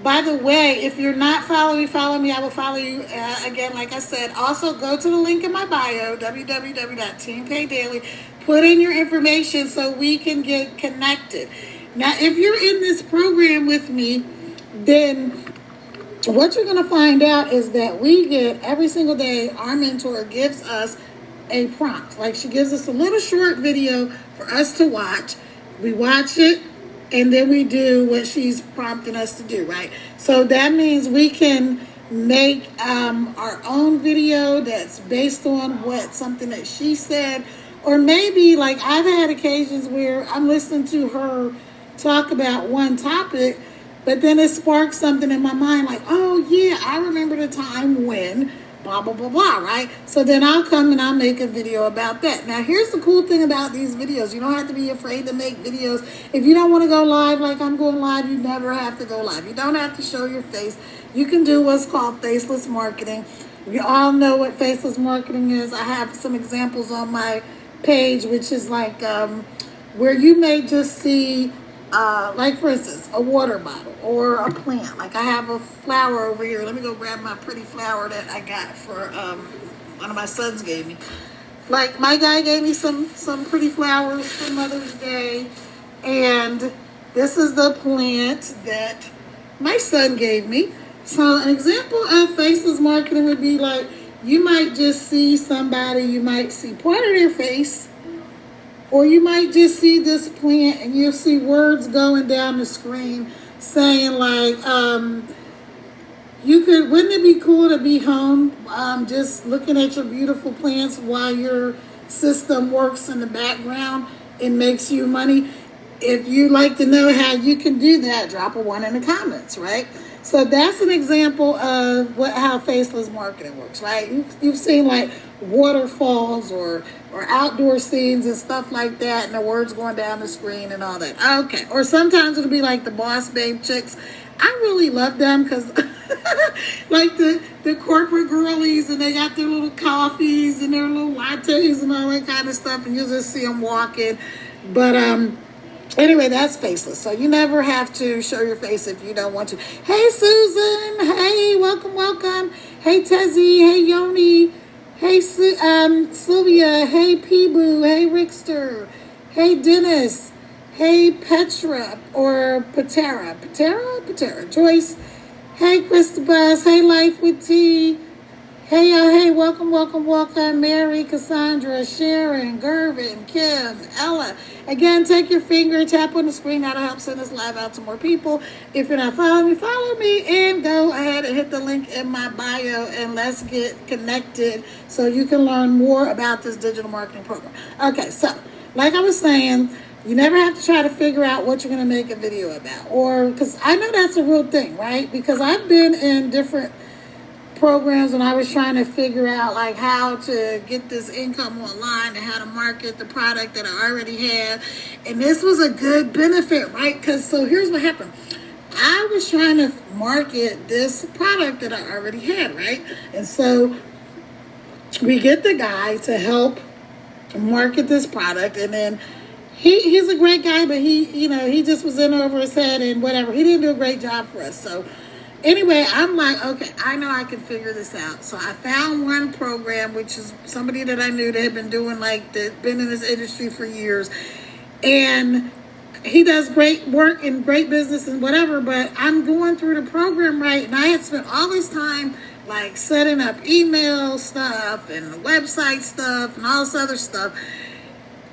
by the way, if you're not following me, follow me. I will follow you. Again, like I said, also go to the link in my bio, www.teampaydaily. Put in your information so we can get connected. Now, if you're in this program with me, then what you're going to find out is that we get every single day, our mentor gives us a prompt. Like she gives us a little short video for us to watch. We watch it and then we do what she's prompting us to do, right? So that means we can make our own video that's based on something that she said. Or maybe like I've had occasions where I'm listening to her talk about one topic, but then it sparks something in my mind like, oh, yeah, I remember the time when blah, blah, blah, blah, right? So then I'll come and I'll make a video about that. Now, here's the cool thing about these videos. You don't have to be afraid to make videos. If you don't want to go live like I'm going live, you never have to go live. You don't have to show your face. You can do what's called faceless marketing. We all know what faceless marketing is. I have some examples on my page, which is like where you may just see like for instance, a water bottle or a plant. Like I have a flower over here. Let me go grab my pretty flower that I got for one of my sons gave me. Like my guy gave me some pretty flowers for Mother's Day, and this is the plant that my son gave me. So an example of faceless marketing would be like you might just see somebody, you might see part of their face. Or you might just see this plant and you'll see words going down the screen saying like, wouldn't it be cool to be home just looking at your beautiful plants while your system works in the background and makes you money? If you'd like to know how you can do that, drop a 1 in the comments, right? So that's an example of how faceless marketing works, right? You've seen like waterfalls or outdoor scenes and stuff like that, and the words going down the screen and all that. Okay. Or sometimes it'll be like the Boss Babe chicks. I really love them because like the corporate girlies, and they got their little coffees and their little lattes and all that kind of stuff, and you'll just see them walking. But anyway, that's faceless. So you never have to show your face if you don't want to. Hey, Susan. Hey, welcome. Hey, Tezzy. Hey, Yoni. Hey, Sylvia. Hey, Peeboo. Hey, Rickster. Hey, Dennis. Hey, Petra or Patera. Joyce. Hey, Christabus. Hey, Life with Tea. Hey, hey, welcome, welcome, welcome, Mary, Cassandra, Sharon, Gervin, Kim, Ella. Again, take your finger, tap on the screen. That'll help send this live out to more people. If you're not following me, follow me and go ahead and hit the link in my bio and let's get connected so you can learn more about this digital marketing program. Okay, so like I was saying, you never have to try to figure out what you're going to make a video about, or because I know that's a real thing, right? Because I've been in different programs when I was trying to figure out like how to get this income online and how to market the product that I already had. And this was a good benefit, right? Because so here's what happened. I was trying to market this product that I already had, right? And so we get the guy to help market this product, and then he's a great guy, but he just was in over his head and whatever. He didn't do a great job for us. So anyway, I'm like, okay, I know I can figure this out. So I found one program, which is somebody that I knew that had been doing been in this industry for years. And he does great work and great business and whatever, but I'm going through the program, right? And I had spent all this time like setting up email stuff and website stuff and all this other stuff.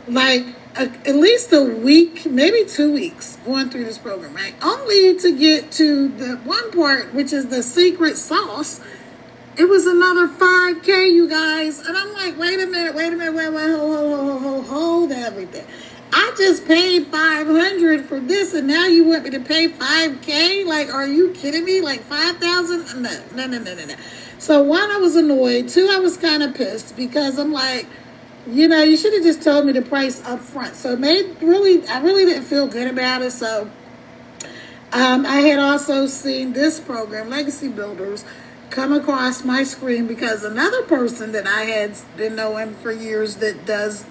Like at least a week, maybe 2 weeks going through this program, right? Only to get to the one part, which is the secret sauce. It was another $5K, you guys. And I'm like, wait a minute, wait, hold everything. I just paid $500 for this, and now you want me to pay $5K? Like, are you kidding me? Like $5,000? No. So one, I was annoyed. Two, I was kind of pissed because I'm like, you should have just told me the price up front. So I really didn't feel good about it. So I had also seen this program, Legacy Builders, come across my screen because another person that I had been knowing for years that does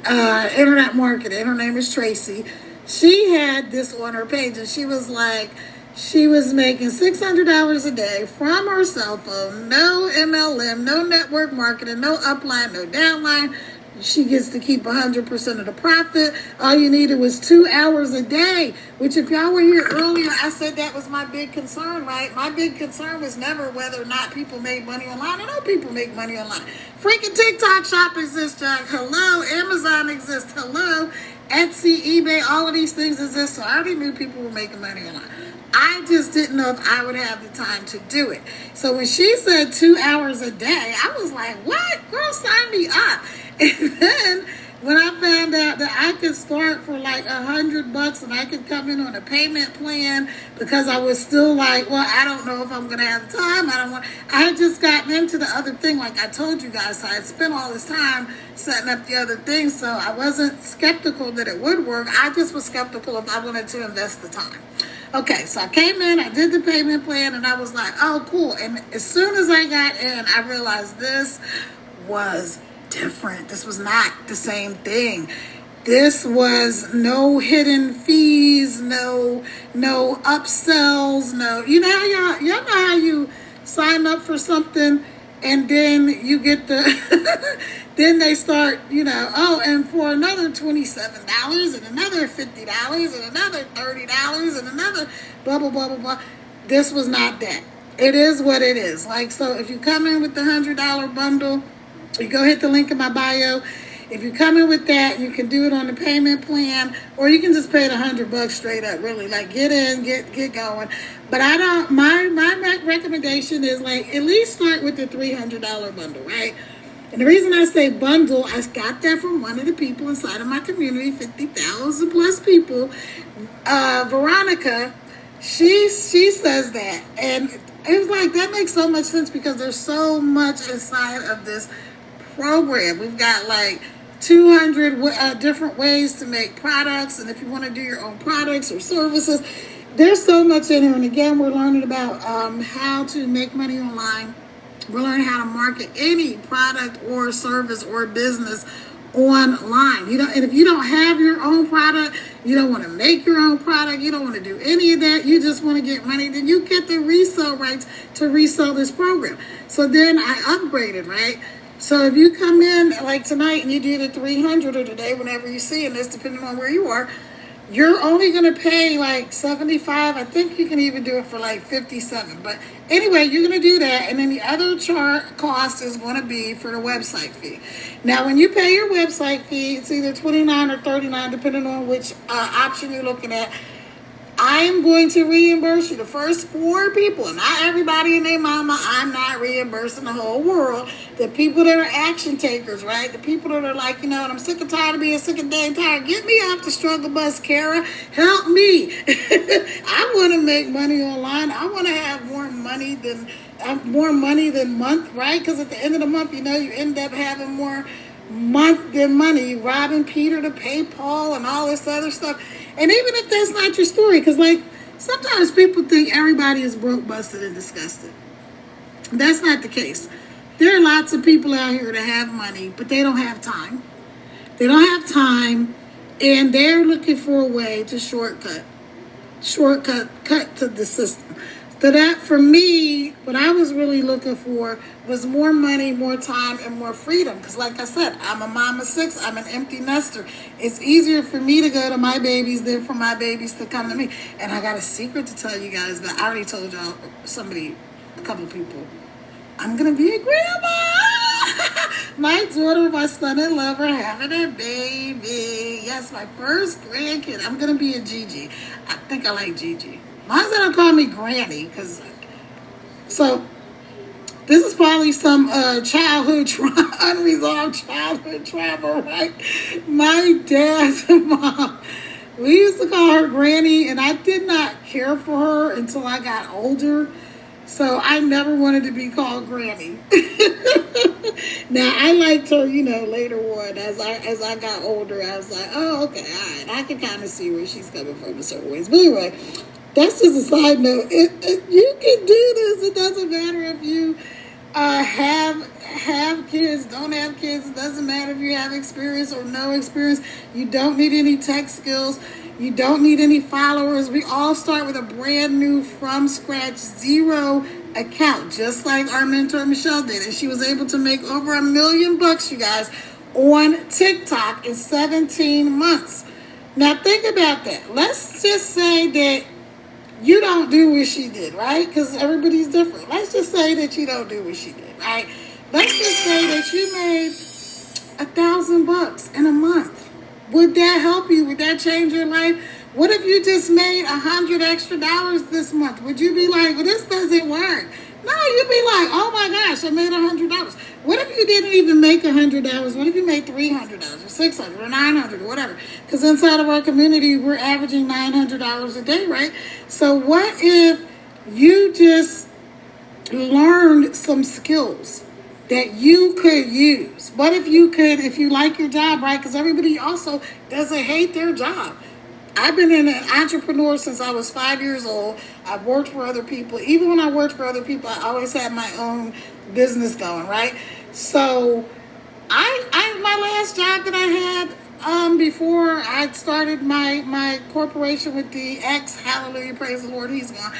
internet marketing, her name is Tracy. She had this on her page, and she was like, she was making $600 a day from her cell phone, no MLM, no network marketing, no upline, no downline. She gets to keep 100% of the profit. All you needed was 2 hours a day, which if y'all were here earlier, I said that was my big concern, right? My big concern was never whether or not people made money online. I know people make money online. Freaking TikTok shop exists, Jack. Hello. Amazon exists. Hello. Etsy, eBay, all of these things exist. So I already knew people were making money online. I just didn't know if I would have the time to do it. So when she said 2 hours a day, I was like, what? Girl, sign me up. And then when I found out that I could start for like $100 and I could come in on a payment plan because I was still like, well, I don't know if I'm going to have time. I had just gotten into the other thing. Like I told you guys, so I had spent all this time setting up the other thing. So I wasn't skeptical that it would work. I just was skeptical if I wanted to invest the time. Okay, so I came in, I did the payment plan, and I was like, oh, cool. And as soon as I got in, I realized this was different. This was not the same thing. This was no hidden fees, no upsells, no. You know how y'all know how you sign up for something and then you get the then they start, and for another $27 and another $50 and another $30 and another blah, blah, blah, blah, blah. This was not that. It is what it is. Like, so if you come in with the $100 bundle, you go hit the link in my bio. If you come in with that, you can do it on the payment plan, or you can just pay the $100 straight up, really. Like, get in, get going. But my recommendation is, like, at least start with the $300 bundle, right? And the reason I say bundle, I got that from one of the people inside of my community, 50,000 plus people. Veronica, she says that. And it was like, that makes so much sense because there's so much inside of this program. We've got like 200 different ways to make products. And if you want to do your own products or services, there's so much in here. And again, we're learning about how to make money online. We're learning how to market any product or service or business online. And if you don't have your own product, you don't want to make your own product, you don't want to do any of that, you just want to get money, then you get the resale rights to resell this program. So then I upgraded, right? So if you come in like tonight and you do the 300 or today, whenever you see this, depending on where you are, you're only going to pay like 75. I think you can even do it for like 57. But anyway, you're going to do that. And then the other cost is going to be for the website fee. Now, when you pay your website fee, it's either 29 or 39, depending on which option you're looking at. I am going to reimburse you the first 4 people, not everybody and their mama. I'm not reimbursing the whole world. The people that are action takers, right? The people that are like, I'm sick and tired of being sick and dang tired. Get me off the struggle bus, Kara. Help me. I want to make money online. I want to have more money than month, right? Because at the end of the month, you end up having more month than money, robbing Peter to pay Paul and all this other stuff. And even if that's not your story, because like sometimes people think everybody is broke, busted, and disgusted. That's not the case. There are lots of people out here that have money, but they don't have time. They don't have time, and they're looking for a way to cut to the system. So that, for me, what I was really looking for was more money, more time, and more freedom. Because like I said, I'm a mom of 6. I'm an empty nester. It's easier for me to go to my babies than for my babies to come to me. And I got a secret to tell you guys, but I already told y'all, a couple people, I'm going to be a grandma. My daughter, my son-in-law are having a baby. Yes, my first grandkid. I'm going to be a Gigi. I think I like Gigi. Why does they don't call me Granny? So this is probably some unresolved childhood trauma, right? My dad's mom, we used to call her Granny, and I did not care for her until I got older. So I never wanted to be called Granny. Now I liked her, later on as I got older. I was like, oh, okay, all right, I can kind of see where she's coming from in certain ways. But anyway, that's just a side note. You can do this. It doesn't matter if you have kids, don't have kids. It doesn't matter if you have experience or no experience. You don't need any tech skills. You don't need any followers. We all start with a brand new, from scratch, 0 account, just like our mentor Michelle did. And she was able to make over $1 million, you guys, on TikTok in 17 months. Now think about that. Let's just say that you don't do what she did, right? Because everybody's different. Let's just say that you don't do what she did, right? Let's just say that you made $1,000 in a month. Would that help you? Would that change your life? What if you just made $100 extra this month? Would you be like, well, this doesn't work? No, you'd be like, oh my gosh, I made $100. What if you didn't even make $100? What if you made $300 or $600 or $900 or whatever? Because inside of our community, we're averaging $900 a day, right? So what if you just learned some skills that you could use? What if you like your job, right? Because everybody also doesn't hate their job. I've been an entrepreneur since I was 5 years old. I've worked for other people. Even when I worked for other people, I always had my own business going, right? So my last job that I had before I started my corporation with the ex, hallelujah, praise the Lord, he's gone.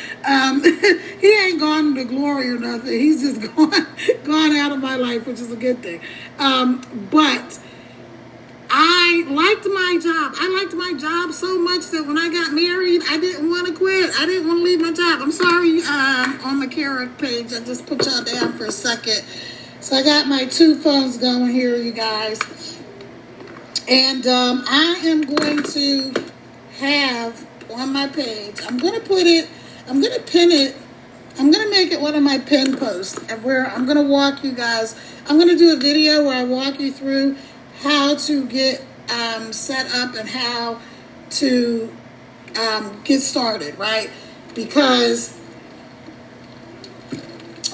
He ain't gone to glory or nothing. He's just gone out of my life, which is a good thing. But I liked my job. I liked my job so much that when I got married, I didn't want to quit. I didn't want to leave my job. I'm sorry, on the Kara page, I just put y'all down for a second. So I got my 2 phones going here, you guys. And I am going to have on my page, I'm going to pin it, I'm going to make it one of my pin posts where I'm going to walk you guys. I'm going to do a video where I walk you through how to get set up and how to get started, right? Because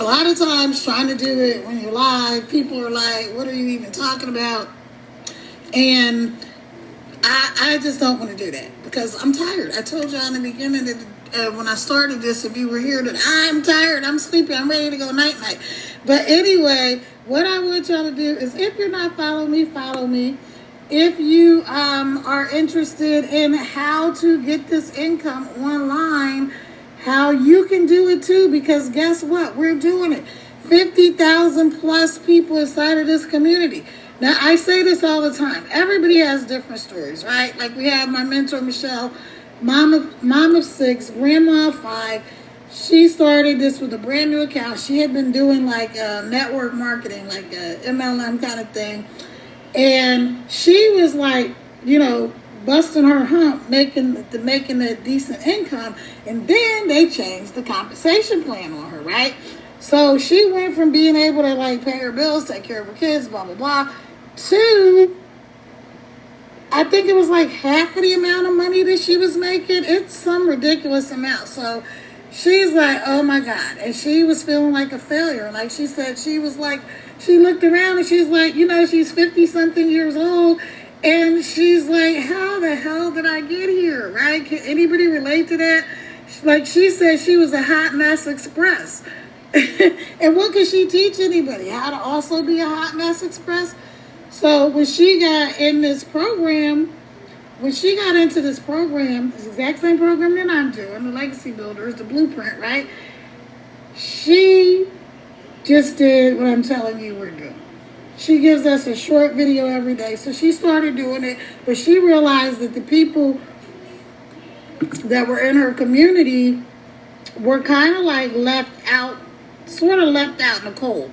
a lot of times trying to do it when you're live, people are like, what are you even talking about? And I just don't want to do that because I'm tired. I told y'all in the beginning that when I started this, if you were here, that I'm tired, I'm sleepy, I'm ready to go night-night. But anyway, what I want y'all to do is, if you're not following me, follow me. If you are interested in how to get this income online, how you can do it too, because guess what? We're doing it. 50,000 plus people inside of this community. Now, I say this all the time. Everybody has different stories, right? Like we have my mentor, Michelle, mom of 6, grandma of 5. She started this with a brand new account. She had been doing like network marketing, like a MLM kind of thing. And she was like, busting her hump, making a decent income. And then they changed the compensation plan on her, right? So she went from being able to like pay her bills, take care of her kids, blah, blah, blah, to, I think it was like half of the amount of money that she was making. It's some ridiculous amount. So she's like, oh my God. And she was feeling like a failure. Like she said, she was like, she looked around and she's like, she's 50 something years old. And she's like, how the hell did I get here? Right? Can anybody relate to that? Like she said, she was a hot mess express. And what could she teach anybody? How to also be a hot mess express? So when she got in this program, this exact same program that I'm doing, the Legacy Builders, the Blueprint, right? She just did what I'm telling you we're doing. She gives us a short video every day. So she started doing it, but she realized that the people that were in her community were kind of like sort of left out in the cold.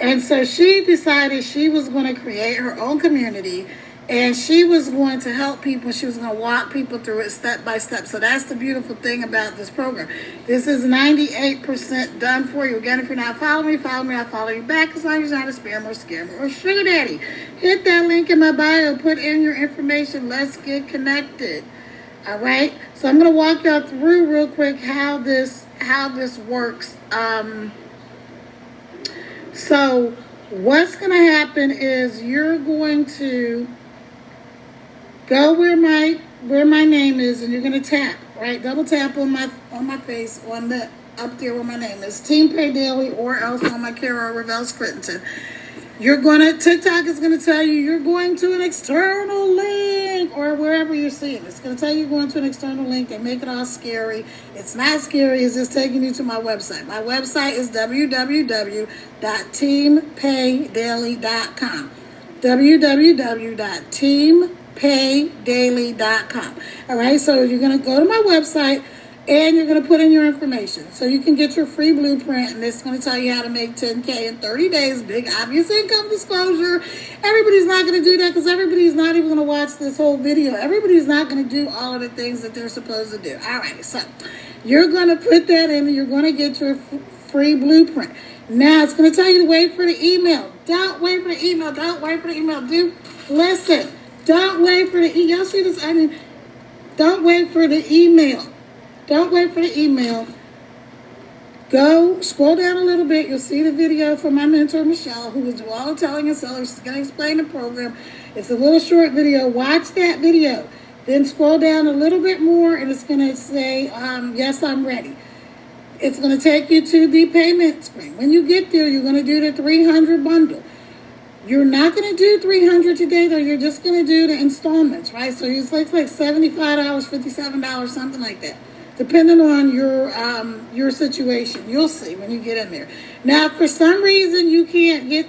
And so she decided she was going to create her own community, and she was going to help people. She was going to walk people through it step by step. So that's the beautiful thing about this program. This is 98% done for you. Again, if you're not following me, I'll follow you back, as long as you're not a spammer or scammer or sugar daddy. Hit that link in my bio. Put in your information. Let's get connected. All right? So I'm going to walk y'all through real quick how this works. So what's going to happen is you're going to go where my name is, and you're going to tap, right? Double tap on my face, up there where my name is, Team Pay Daily, or else on my Kara Revel Scrittenton. TikTok is going to tell you you're going to an external link, or wherever you're seeing. It's going to tell you you're going to an external link. They make it all scary. It's not scary. It's just taking you to my website. My website is www.teampaydaily.com. www.teampaydaily.com. All right, so you're going to go to my website, and you're going to put in your information. So you can get your free blueprint, and it's going to tell you how to make $10K in 30 days. Big, obvious income disclosure. Everybody's not going to do that, because everybody's not even going to watch this whole video. Everybody's not going to do all of the things that they're supposed to do. All right, so you're going to put that in, and you're going to get your free blueprint. Now, it's going to tell you to wait for the email. Don't wait for the email. Don't wait for the email. Listen. Don't wait for the email. Y'all see this? Don't wait for the email. Don't wait for the email. Go, scroll down a little bit. You'll see the video from my mentor, Michelle, who is all the telling and selling. She's going to explain the program. It's a little short video. Watch that video. Then scroll down a little bit more, and it's going to say, yes, I'm ready. It's going to take you to the payment screen. When you get there, you're going to do the 300 bundle. You're not going to do 300 today, though. You're just going to do the installments, right? So it's like $75, $57, something like that, depending on your situation. You'll see when you get in there. Now, if for some reason you can't get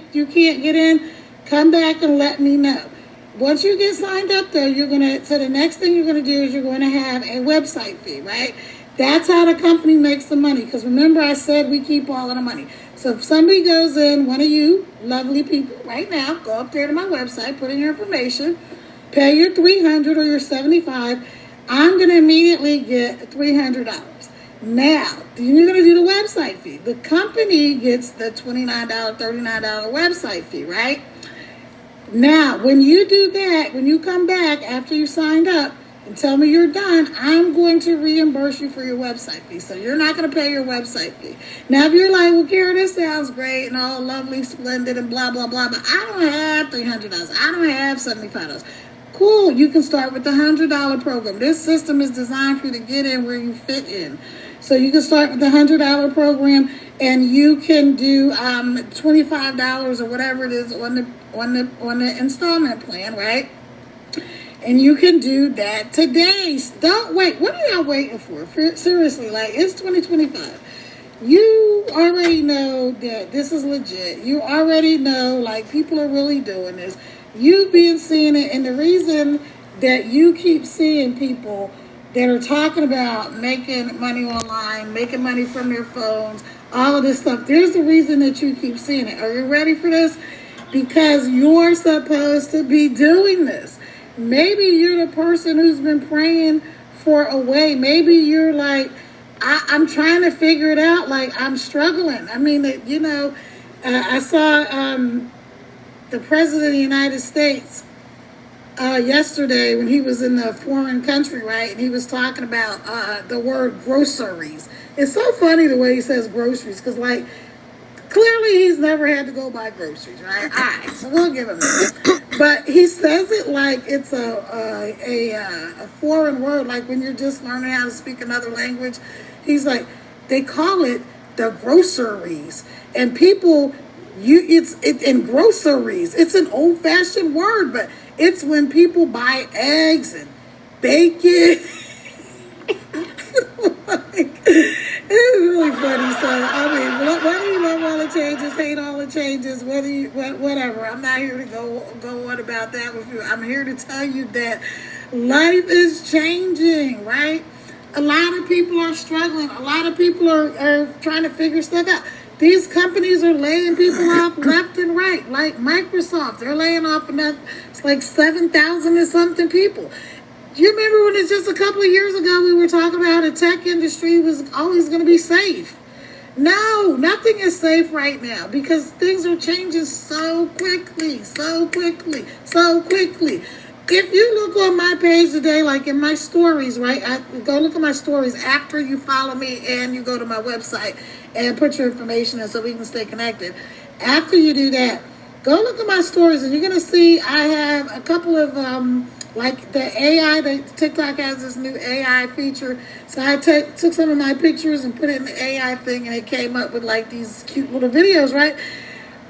in, come back and let me know. Once you get signed up, though, so the next thing you're gonna do is you're going to have a website fee, right? That's how the company makes the money. Because remember, I said we keep all of the money. So if somebody goes in, one of you lovely people right now, go up there to my website, put in your information, pay your $300 or your $75. I'm going to immediately get $300. Now, you're going to do the website fee. The company gets the $29, $39 website fee, right? Now, when you do that, when you come back after you signed up and tell me you're done, I'm going to reimburse you for your website fee. So you're not going to pay your website fee. Now, if you're like, well, Kara, this sounds great and all lovely, splendid, and blah, blah, blah, but I don't have $300. I don't have $75. Cool, you can start with the $100 program. This system is designed for you to get in where you fit in. So you can start with the $100 program, and you can do $25 or whatever it is on the installment plan, right? And you can do that today. Don't wait. What are y'all waiting for? Seriously, like, it's 2025. you already know that this is legit. You already know, like, people are really doing this. You've been seeing it, and the reason that you keep seeing people that are talking about making money online, making money from their phones, all of this stuff, there's the reason that you keep seeing it. Are you ready for this? Because you're supposed to be doing this. Maybe you're the person who's been praying for a way. Maybe you're like, I'm trying to figure it out. Like, I'm struggling. I mean, I saw the President of the United States yesterday when he was in the foreign country, right? And he was talking about the word groceries. It's so funny the way he says groceries, because, like, clearly he's never had to go buy groceries, right? All right, so we'll give him that. But he says it like it's a foreign word, like when you're just learning how to speak another language. He's like, they call it the groceries, and people, it's in groceries. It's an old-fashioned word, but it's when people buy eggs and bacon. It's really funny. So, I mean, whether you love all the changes, hate all the changes, whatever. I'm not here to go on about that with you. I'm here to tell you that life is changing, right? A lot of people are struggling. A lot of people are trying to figure stuff out. These companies are laying people off left and right, like Microsoft. They're laying off enough, it's like 7,000 and something people. Do you remember when it's just a couple of years ago we were talking about the tech industry was always going to be safe? No, nothing is safe right now because things are changing so quickly. If you look on my page today, like in my stories, right? Go look at my stories after you follow me and you go to my website and put your information in so we can stay connected. After you do that, go look at my stories and you're going to see I have a couple of like the AI, TikTok has this new AI feature. So I took some of my pictures and put it in the AI thing, and it came up with like these cute little videos, right?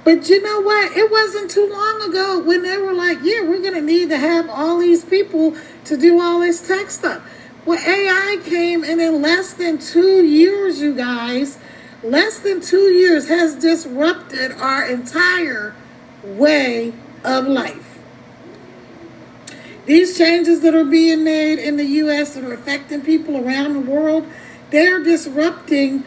But you know what? It wasn't too long ago when they were like, yeah, we're going to need to have all these people to do all this tech stuff. Well, AI came, and in less than 2 years, you guys, less than 2 years has disrupted our entire way of life. These changes that are being made in the U.S. that are affecting people around the world, they're disrupting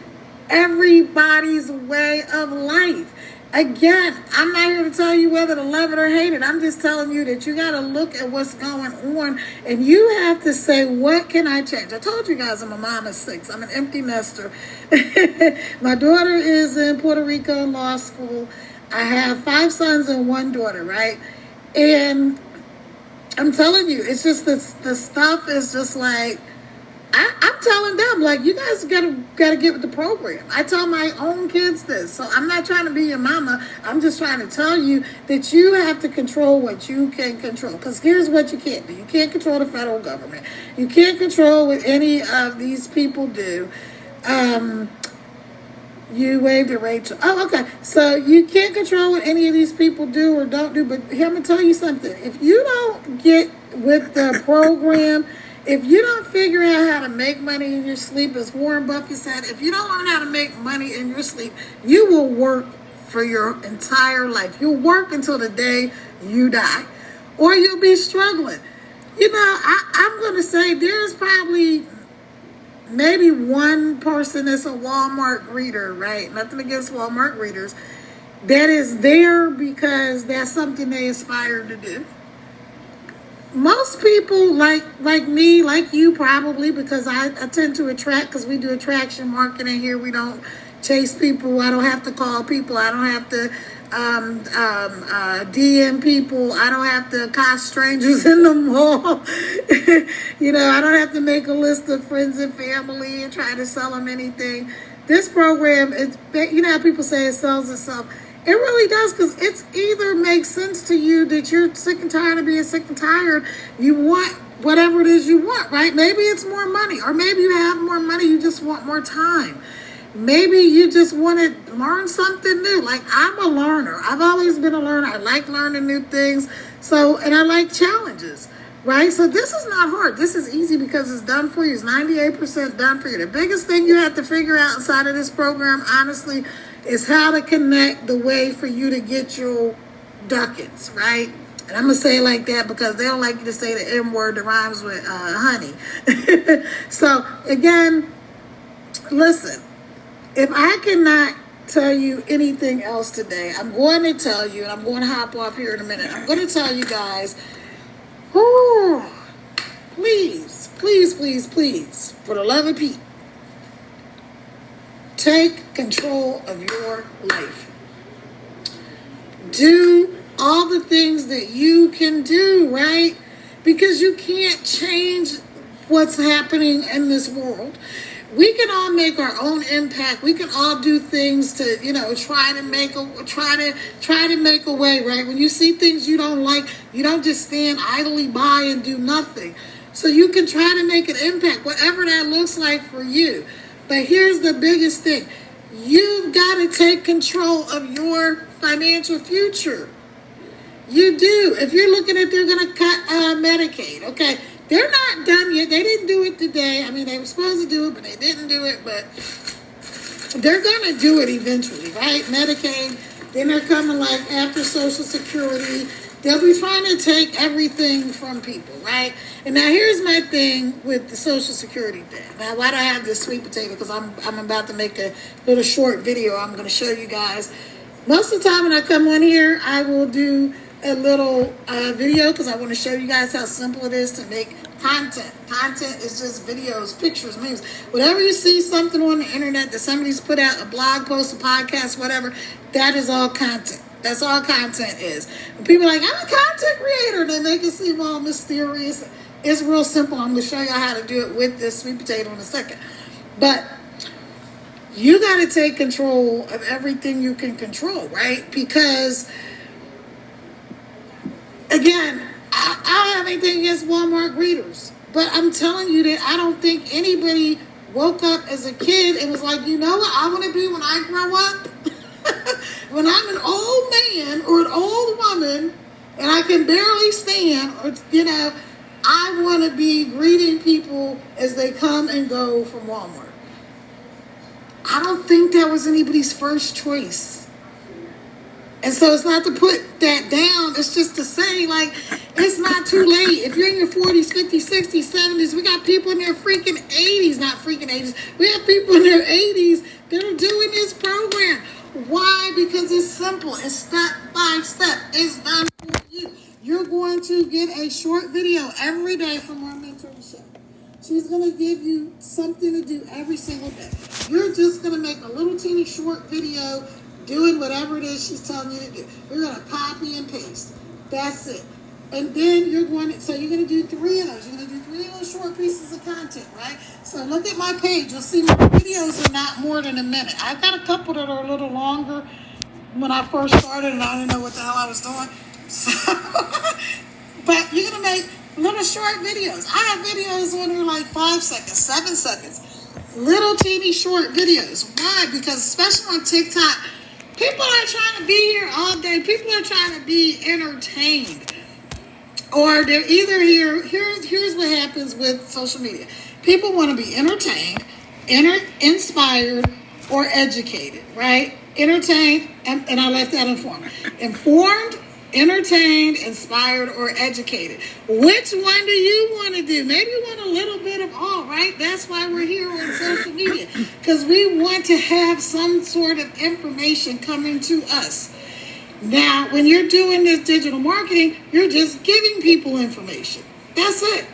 everybody's way of life. Again, I'm not here to tell you whether to love it or hate it. I'm just telling you that you got to look at what's going on, and you have to say, what can I change? I told you guys I'm a mom of 6. I'm an empty nester. My daughter is in Puerto Rico in law school. I have 5 sons and 1 daughter, right? And I'm telling you, it's just the stuff is just like, I'm telling them, like, you guys gotta get with the program. I tell my own kids this, so I'm not trying to be your mama. I'm just trying to tell you that you have to control what you can control. Because here's what you can't do: you can't control the federal government. You can't control what any of these people do. You waved at Rachel. Oh, okay. So you can't control what any of these people do or don't do. But here, I'm going to tell you something. If you don't get with the program, if you don't figure out how to make money in your sleep, as Warren Buffett said, if you don't learn how to make money in your sleep, you will work for your entire life. You'll work until the day you die. Or you'll be struggling. You know, I'm going to say there's probably maybe one person that's a Walmart greeter, right? Nothing against Walmart greeters. That is there because that's something they aspire to do. Most people like me, like you probably, because I tend to attract, because we do attraction marketing here. We don't chase people. I don't have to call people. I don't have to DM people. I don't have to accost strangers in the mall. You know, I don't have to make a list of friends and family and try to sell them anything. This program, you know how people say it sells itself. It really does, because it's either makes sense to you that you're sick and tired of being sick and tired. You want whatever it is you want, right? Maybe it's more money, or maybe you have more money, you just want more time. Maybe you just want to learn something new. Like, I'm a learner. I've always been a learner. I like learning new things. So, and I like challenges. right? So this is not hard. This is easy because it's done for you. It's 98% done for you. The biggest thing you have to figure out inside of this program, honestly, is how to connect the way for you to get your ducats, right? And I'm going to say it like that because they don't like you to say the M word that rhymes with honey. So, again, listen, if I cannot tell you anything else today, I'm going to tell you, and I'm going to hop off here in a minute. I'm going to tell you guys, please, please, please, please, for the love of Pete, take control of your life. Do all the things that you can do, right? Because you can't change what's happening in this world. We can all make our own impact. We can all do things to, try to make a way, right? When you see things you don't like, you don't just stand idly by and do nothing. So you can try to make an impact, whatever that looks like for you. But here's the biggest thing. You've got to take control of your financial future. You do. If you're looking at they're going to cut Medicaid, okay, they're not done yet. They didn't do it today. I mean, they were supposed to do it, but they didn't do it. But they're going to do it eventually, right? Medicaid. Then they're coming like after Social Security. They'll be trying to take everything from people, right? And now here's my thing with the Social Security thing. Now, why do I have this sweet potato? Because I'm about to make a little short video. I'm going to show you guys. Most of the time when I come on here, I will do a little video because I want to show you guys how simple it is to make content. Content is just videos, pictures, memes. Whatever you see something on the internet that somebody's put out, a blog post, a podcast, whatever, that is all content. That's all content is. And people are like, I'm a content creator. They make it seem all mysterious. It's real simple. I'm going to show you how to do it with this sweet potato in a second. But you got to take control of everything you can control, right? Because again, I don't have anything against Walmart greeters, but I'm telling you that I don't think anybody woke up as a kid and was like, you know what I want to be when I grow up? When I'm an old man or an old woman and I can barely stand, or, I want to be greeting people as they come and go from Walmart. I don't think that was anybody's first choice. And so it's not to put that down. It's just to say, like, it's not too late. If you're in your 40s, 50s, 60s, 70s, we got people in their freaking 80s, not freaking 80s. We have people in their 80s that are doing this program. Why? Because it's simple. It's step by step. It's done for you. You're going to get a short video every day from our mentor, Michelle. She's going to give you something to do every single day. You're just going to make a little teeny short video doing whatever it is she's telling you to do. You're going to copy and paste. That's it. And then you're going to do 3 of those. You're going to do 3 of those short pieces of content, right? So look at my page. You'll see my videos are not more than a minute. I've got a couple that are a little longer when I first started and I didn't know what the hell I was doing. So, but you're going to make little short videos. I have videos on here like 5 seconds, 7 seconds. Little teeny short videos. Why? Because especially on TikTok, people are trying to be here all day. People are trying to be entertained. Or they're either here. Here's what happens with social media. People want to be entertained, inspired, or educated, right? Entertained, and I left that informed. Informed, entertained, inspired, or educated. Which one do you want to do? Maybe you want a little bit of all, right? That's why we're here on social media. Because we want to have some sort of information coming to us. Now, when you're doing this digital marketing, you're just giving people information. That's it.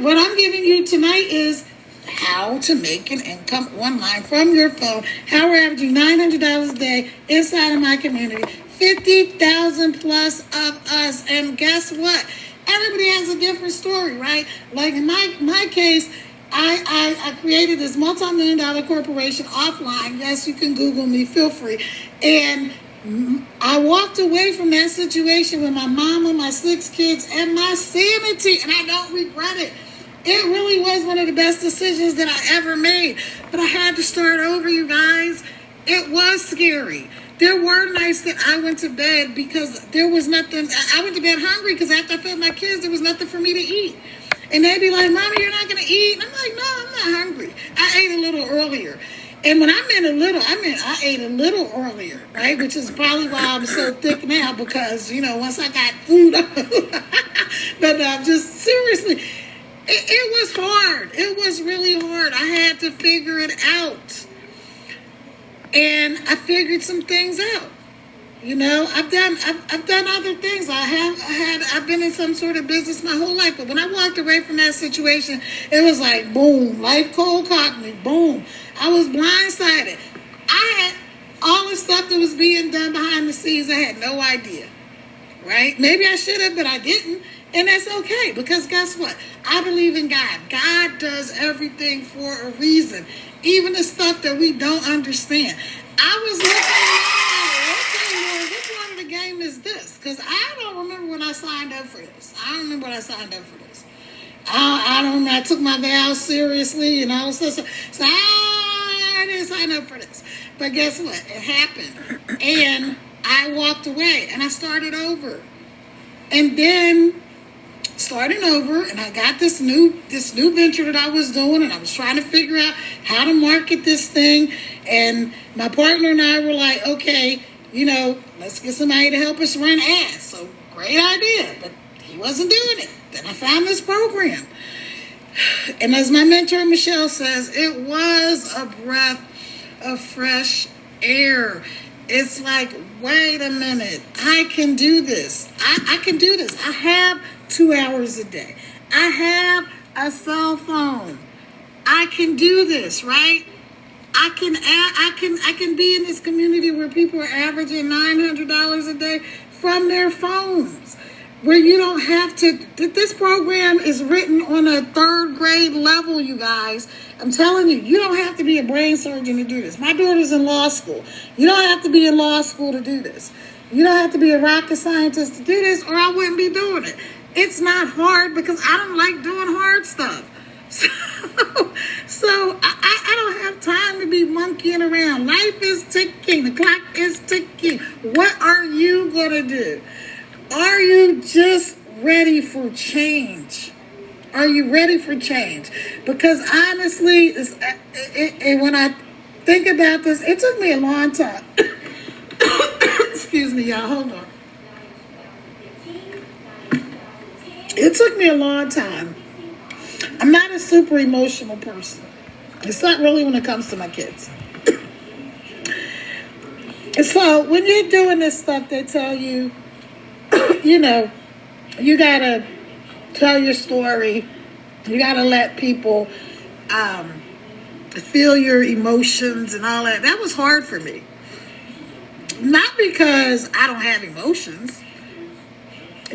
What I'm giving you tonight is how to make an income online from your phone. How we're averaging $900 a day inside of my community. 50,000 plus of us. And guess what? Everybody has a different story, right? Like in my case, I created this multi-million-dollar corporation offline. Yes, you can Google me. Feel free. And I walked away from that situation with my mama, my 6 kids, and my sanity, and I don't regret it. It really was one of the best decisions that I ever made. But I had to start over, you guys. It was scary. There were nights that I went to bed because there was nothing. I went to bed hungry because after I fed my kids, there was nothing for me to eat. And they'd be like, Mommy, you're not going to eat? And I'm like, no, I'm not hungry. I ate a little earlier. And when I meant a little, I meant I ate a little earlier, right? Which is probably why I'm so thick now because, once I got food, but just seriously, it was hard. It was really hard. I had to figure it out. And I figured some things out. I've done other things. I've been in some sort of business my whole life. But when I walked away from that situation, it was like, boom, life cold cocked me, boom. I was blindsided. I had all the stuff that was being done behind the scenes. I had no idea, right? Maybe I should have, but I didn't. And that's okay, because guess what? I believe in God. God does everything for a reason, even the stuff that we don't understand. I was looking at, okay, Lord, which one of the game is this? Because I don't remember when I signed up for this. I don't remember when I signed up for this. I don't remember. I took my vows seriously, so I didn't sign up for this. But guess what? It happened. And I walked away, and I started over. And then starting over, and I got this new venture that I was doing, and I was trying to figure out how to market this thing. And my partner and I were like, okay, let's get somebody to help us run ads. So great idea, but he wasn't doing it. Then I found this program. And as my mentor, Michelle, says, it was a breath of fresh air. It's like, wait a minute, I can do this. I can do this. I have 2 hours a day. I have a cell phone. I can do this, right? I can be in this community where people are averaging $900 a day from their phones, where you don't have to. This program is written on a 3rd grade level, you guys. I'm telling you, you don't have to be a brain surgeon to do this. My daughter's in law school. You don't have to be in law school to do this. You don't have to be a rocket scientist to do this, or I wouldn't be doing it. It's not hard because I don't like doing hard stuff. So I don't have time to be monkeying around. Life is ticking. The clock is ticking. What are you going to do? Are you just ready for change? Are you ready for change? Because honestly, when I think about this, it took me a long time. Excuse me, y'all. Hold on. It took me a long time. I'm not a super emotional person. It's not really when it comes to my kids. So when you're doing this stuff, they tell you, you gotta tell your story. You gotta let people feel your emotions and all that. That was hard for me. Not because I don't have emotions.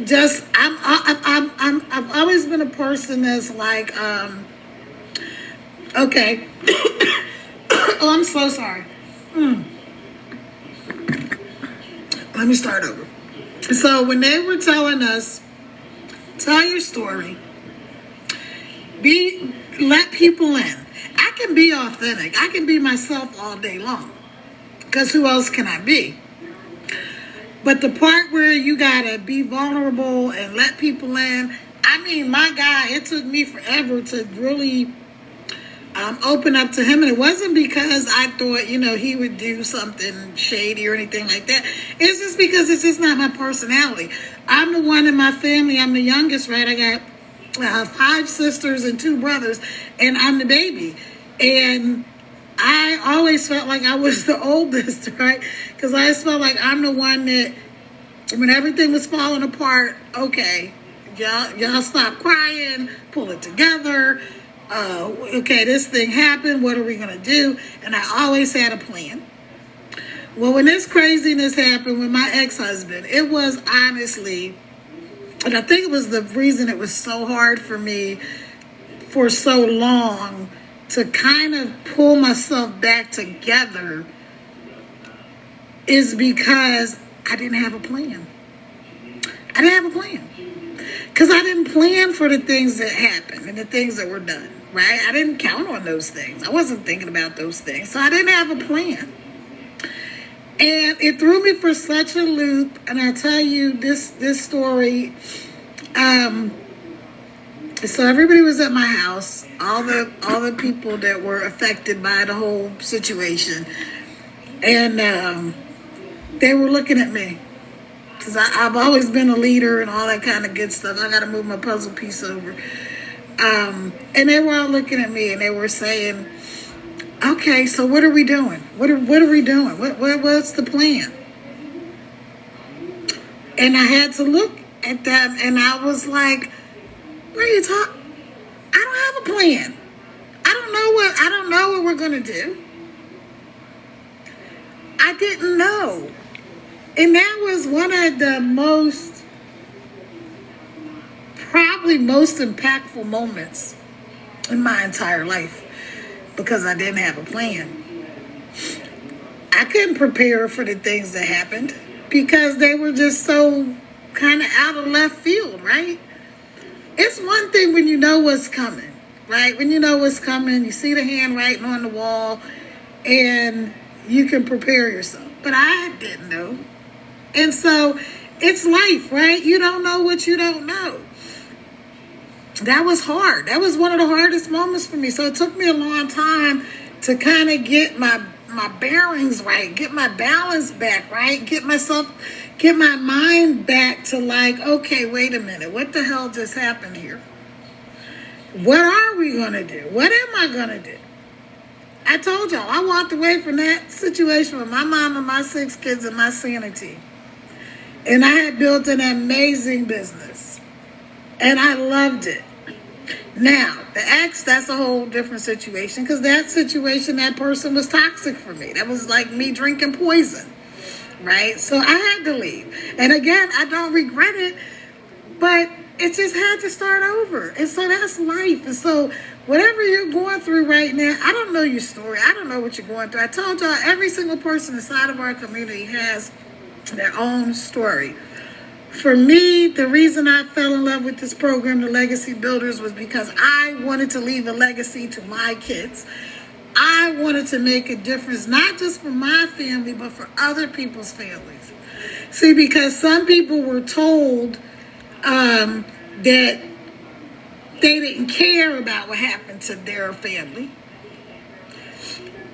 Just I've always been a person that's like, okay. Oh, I'm so sorry. Let me start over. So when they were telling us, tell your story, let people in. I can be authentic. I can be myself all day long. Because who else can I be? But the part where you gotta be vulnerable and let people in, my guy, it took me forever to really open up to him. And it wasn't because I thought, he would do something shady or anything like that. It's just because it's just not my personality. I'm the one in my family. I'm the youngest, right? I got 5 sisters and 2 brothers, and I'm the baby. And I always felt like I was the oldest, right? Because I just felt like I'm the one that, when everything was falling apart, okay, y'all stop crying, pull it together. Okay, this thing happened. What are we going to do? And I always had a plan. Well, when this craziness happened with my ex-husband, it was honestly, and I think it was the reason it was so hard for me for so long to kind of pull myself back together, is because I didn't have a plan. I didn't have a plan. Because I didn't plan for the things that happened and the things that were done, right? I didn't count on those things. I wasn't thinking about those things. So I didn't have a plan. And it threw me for such a loop. And I tell you this story. So everybody was at my house, all the people that were affected by the whole situation, and they were looking at me because I've always been a leader and all that kind of good stuff. I got to move my puzzle piece over, and they were all looking at me and they were saying, "Okay, so what are we doing? What are we doing? What's the plan?" And I had to look at them, and I was like, "What are you talking? I don't have a plan. I don't know what we're gonna do. I didn't know." And that was one of the probably most impactful moments in my entire life, because I didn't have a plan. I couldn't prepare for the things that happened because they were just so kind of out of left field, right? It's one thing when you know what's coming, right? When you know what's coming, you see the handwriting on the wall, and you can prepare yourself. But I didn't know. And so it's life, right? You don't know what you don't know. That was hard. That was one of the hardest moments for me. So it took me a long time to kind of get my bearings right, get my balance back, right? Get my mind back to like, okay, wait a minute. What the hell just happened here? What are we going to do? What am I going to do? I told y'all, I walked away from that situation with my mom and my 6 kids and my sanity. And I had built an amazing business. And I loved it. Now, the ex, that's a whole different situation, because that situation, that person was toxic for me. That was like me drinking poison, right? So I had to leave. And again, I don't regret it, but it just had to start over. And so that's life. And so whatever you're going through right now, I don't know your story. I don't know what you're going through. I told y'all, every single person inside of our community has their own story. For me, the reason I fell in love with this program, the Legacy Builders, was because I wanted to leave a legacy to my kids. I wanted to make a difference, not just for my family, but for other people's families. See, because some people were told that they didn't care about what happened to their family.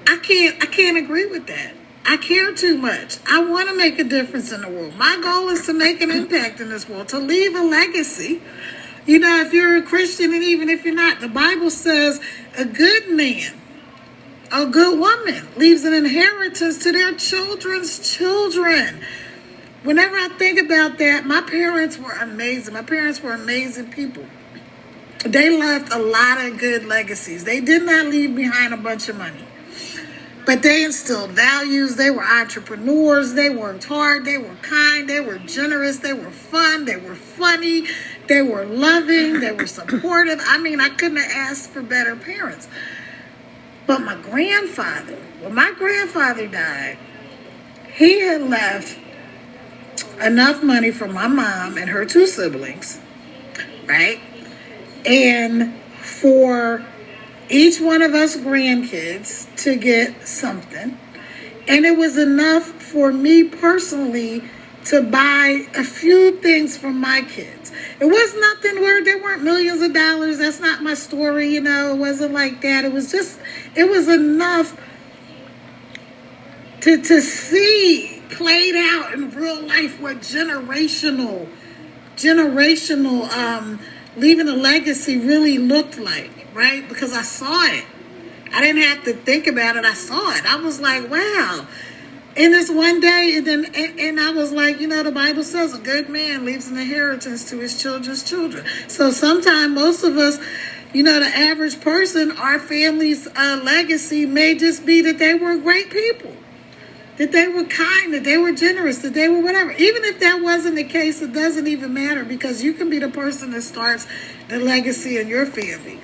I can't agree with that. I care too much. I want to make a difference in the world. My goal is to make an impact in this world, to leave a legacy. You know, if you're a Christian, and even if you're not, the Bible says a good man, a good woman leaves an inheritance to their children's children. Whenever I think about that, my parents were amazing. My parents were amazing people. They left a lot of good legacies. They did not leave behind a bunch of money. But they instilled values. They were entrepreneurs. They worked hard. They were kind. They were generous. They were fun. They were funny. They were loving. They were supportive. I mean, I couldn't have asked for better parents. But my grandfather, when my grandfather died, he had left enough money for my mom and her 2 siblings, right? And for each one of us grandkids to get something. And it was enough for me personally to buy a few things for my kids. It was nothing where there weren't millions of dollars. That's not my story, you know. It wasn't like that. It was enough to see played out in real life what generational leaving a legacy really looked like. Right? Because I saw it. I didn't have to think about it. I saw it. I was like, wow. And this one day, and I was like, you know, the Bible says a good man leaves an inheritance to his children's children. So sometimes most of us, you know, the average person, our family's legacy may just be that they were great people, that they were kind, that they were generous, that they were whatever. Even if that wasn't the case, it doesn't even matter, because you can be the person that starts the legacy in your family.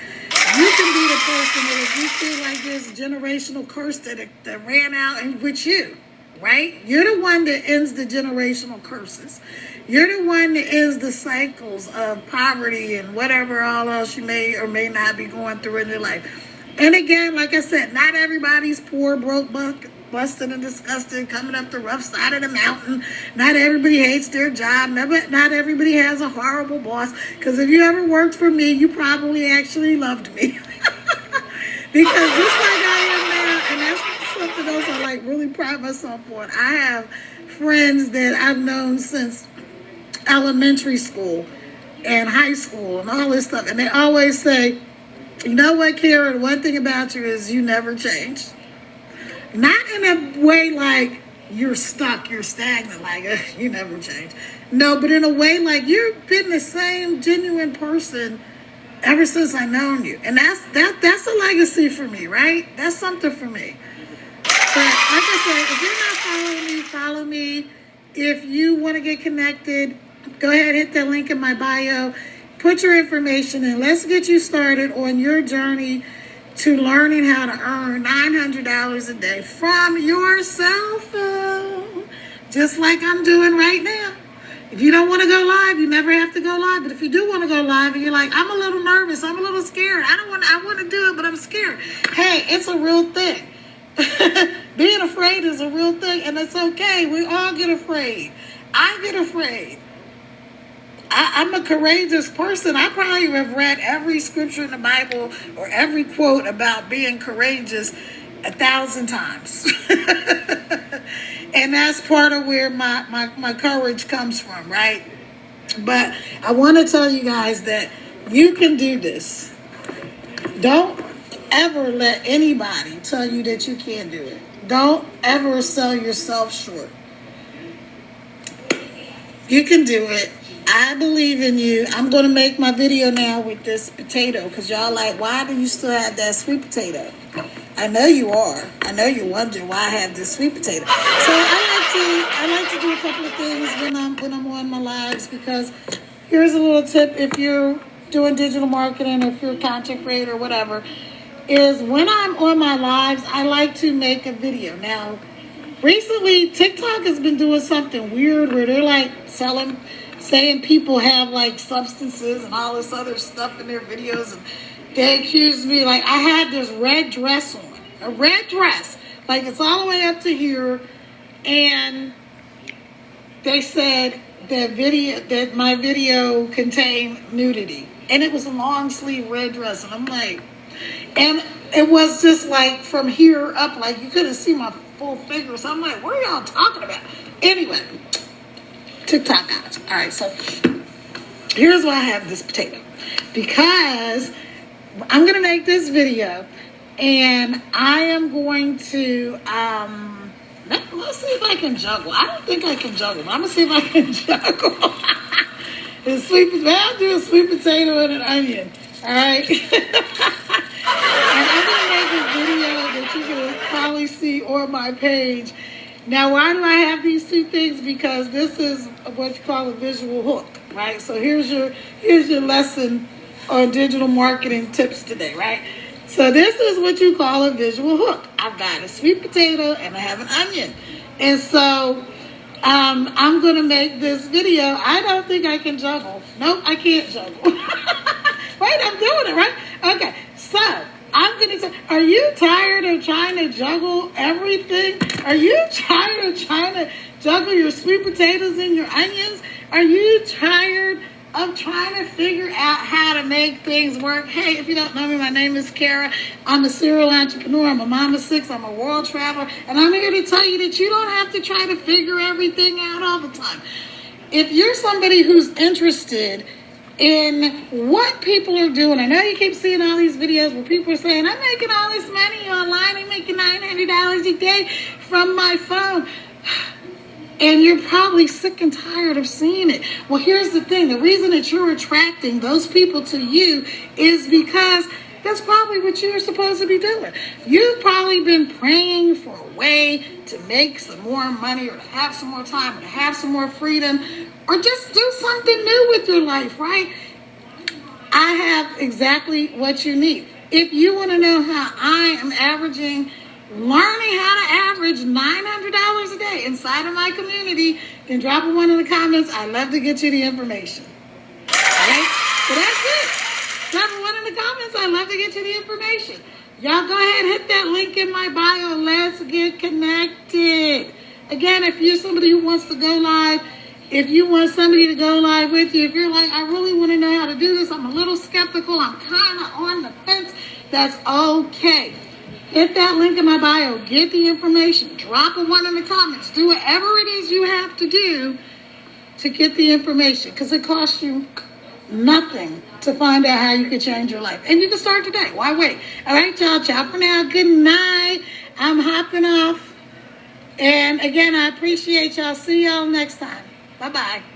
You can be the person that if you feel like there's a generational curse that ran out and with you, right? You're the one that ends the generational curses. You're the one that ends the cycles of poverty and whatever all else you may or may not be going through in your life. And again, like I said, not everybody's poor, broke, busted and disgusted, coming up the rough side of the mountain. Not everybody hates their job. Not everybody has a horrible boss. Because if you ever worked for me, you probably actually loved me. Because just like I am now, and that's something else I like really pride myself on. I have friends that I've known since elementary school and high school and all this stuff. And they always say, you know what, Kara, one thing about you is you never change. Not in a way like you're stuck, you're stagnant, like you never change. No, but in a way like you've been the same genuine person ever since I known you. And that's a legacy for me, right? That's something for me. But like I said, if you're not following me, follow me. If you want to get connected, go ahead, hit that link in my bio. Put your information in. Let's get you started on your journey to learning how to earn $900 a day from your cell phone. Just like I'm doing right now. If you don't want to go live, you never have to go live. But if you do want to go live and you're like, I'm a little nervous, I'm a little scared, I want to do it, but I'm scared. Hey, it's a real thing. Being afraid is a real thing, and it's okay. We all get afraid. I get afraid. I'm a courageous person. I probably have read every scripture in the Bible or every quote about being courageous 1,000 times. And that's part of where my courage comes from, right? But I want to tell you guys that you can do this. Don't ever let anybody tell you that you can't do it. Don't ever sell yourself short. You can do it. I believe in you. I'm going to make my video now with this potato because y'all like, why do you still have that sweet potato? I know you are. I know you're wondering why I have this sweet potato. So I like to do a couple of things when I'm on my lives, because here's a little tip if you're doing digital marketing, if you're a content creator or whatever, is when I'm on my lives, I like to make a video. Now, recently TikTok has been doing something weird where they're like saying people have like substances and all this other stuff in their videos, and they accused me, like I had this red dress on, a red dress, like it's all the way up to here, and they said that my video contained nudity, and it was a long sleeve red dress, and I'm like, and it was just like from here up, like you couldn't see my full figure, so I'm like, what are y'all talking about? Anyway, TikTok guys. All right, so here's why I have this potato, because I'm going to make this video, and I am going to, let's see if I can juggle. I don't think I can juggle, but I'm going to see if I can juggle. I'll do a sweet potato and an onion, all right? And I'm going to make a video that you can probably see on my page. Now, why do I have these two things? Because this is what you call a visual hook, right? So here's your lesson on digital marketing tips today, right? So this is what you call a visual hook. I've got a sweet potato and I have an onion. And so I'm going to make this video. I don't think I can juggle. Nope, I can't juggle. Wait, I'm doing it, right? Okay, so I'm going to say, are you tired of trying to juggle everything? Are you tired of trying to juggle your sweet potatoes and your onions? Are you tired of trying to figure out how to make things work? Hey, if you don't know me, my name is Kara. I'm a serial entrepreneur. I'm a mom of 6. I'm a world traveler. And I'm here to tell you that you don't have to try to figure everything out all the time. If you're somebody who's interested in what people are doing, I know you keep seeing all these videos where people are saying, I'm making all this money online. I'm making $900 a day from my phone. And you're probably sick and tired of seeing it. Well, here's the thing. The reason that you're attracting those people to you is because that's probably what you're supposed to be doing. You've probably been praying for a way to make some more money, or to have some more time, or to have some more freedom, or just do something new with your life, right? I have exactly what you need. If you want to know how I am learning how to average $900 a day inside of my community, then drop a 1 in the comments. I'd love to get you the information. All right? So that's it. Drop a 1 in the comments. I'd love to get you the information. Y'all go ahead, hit that link in my bio. Let's get connected. Again, if you're somebody who wants to go live, if you want somebody to go live with you, if you're like, I really want to know how to do this, I'm a little skeptical, I'm kind of on the fence, that's okay. Hit that link in my bio. Get the information. Drop a 1 in the comments. Do whatever it is you have to do to get the information, because it costs you nothing to find out how you can change your life. And you can start today. Why wait? All right, y'all. Ciao for now. Good night. I'm hopping off. And again, I appreciate y'all. See y'all next time. Bye-bye.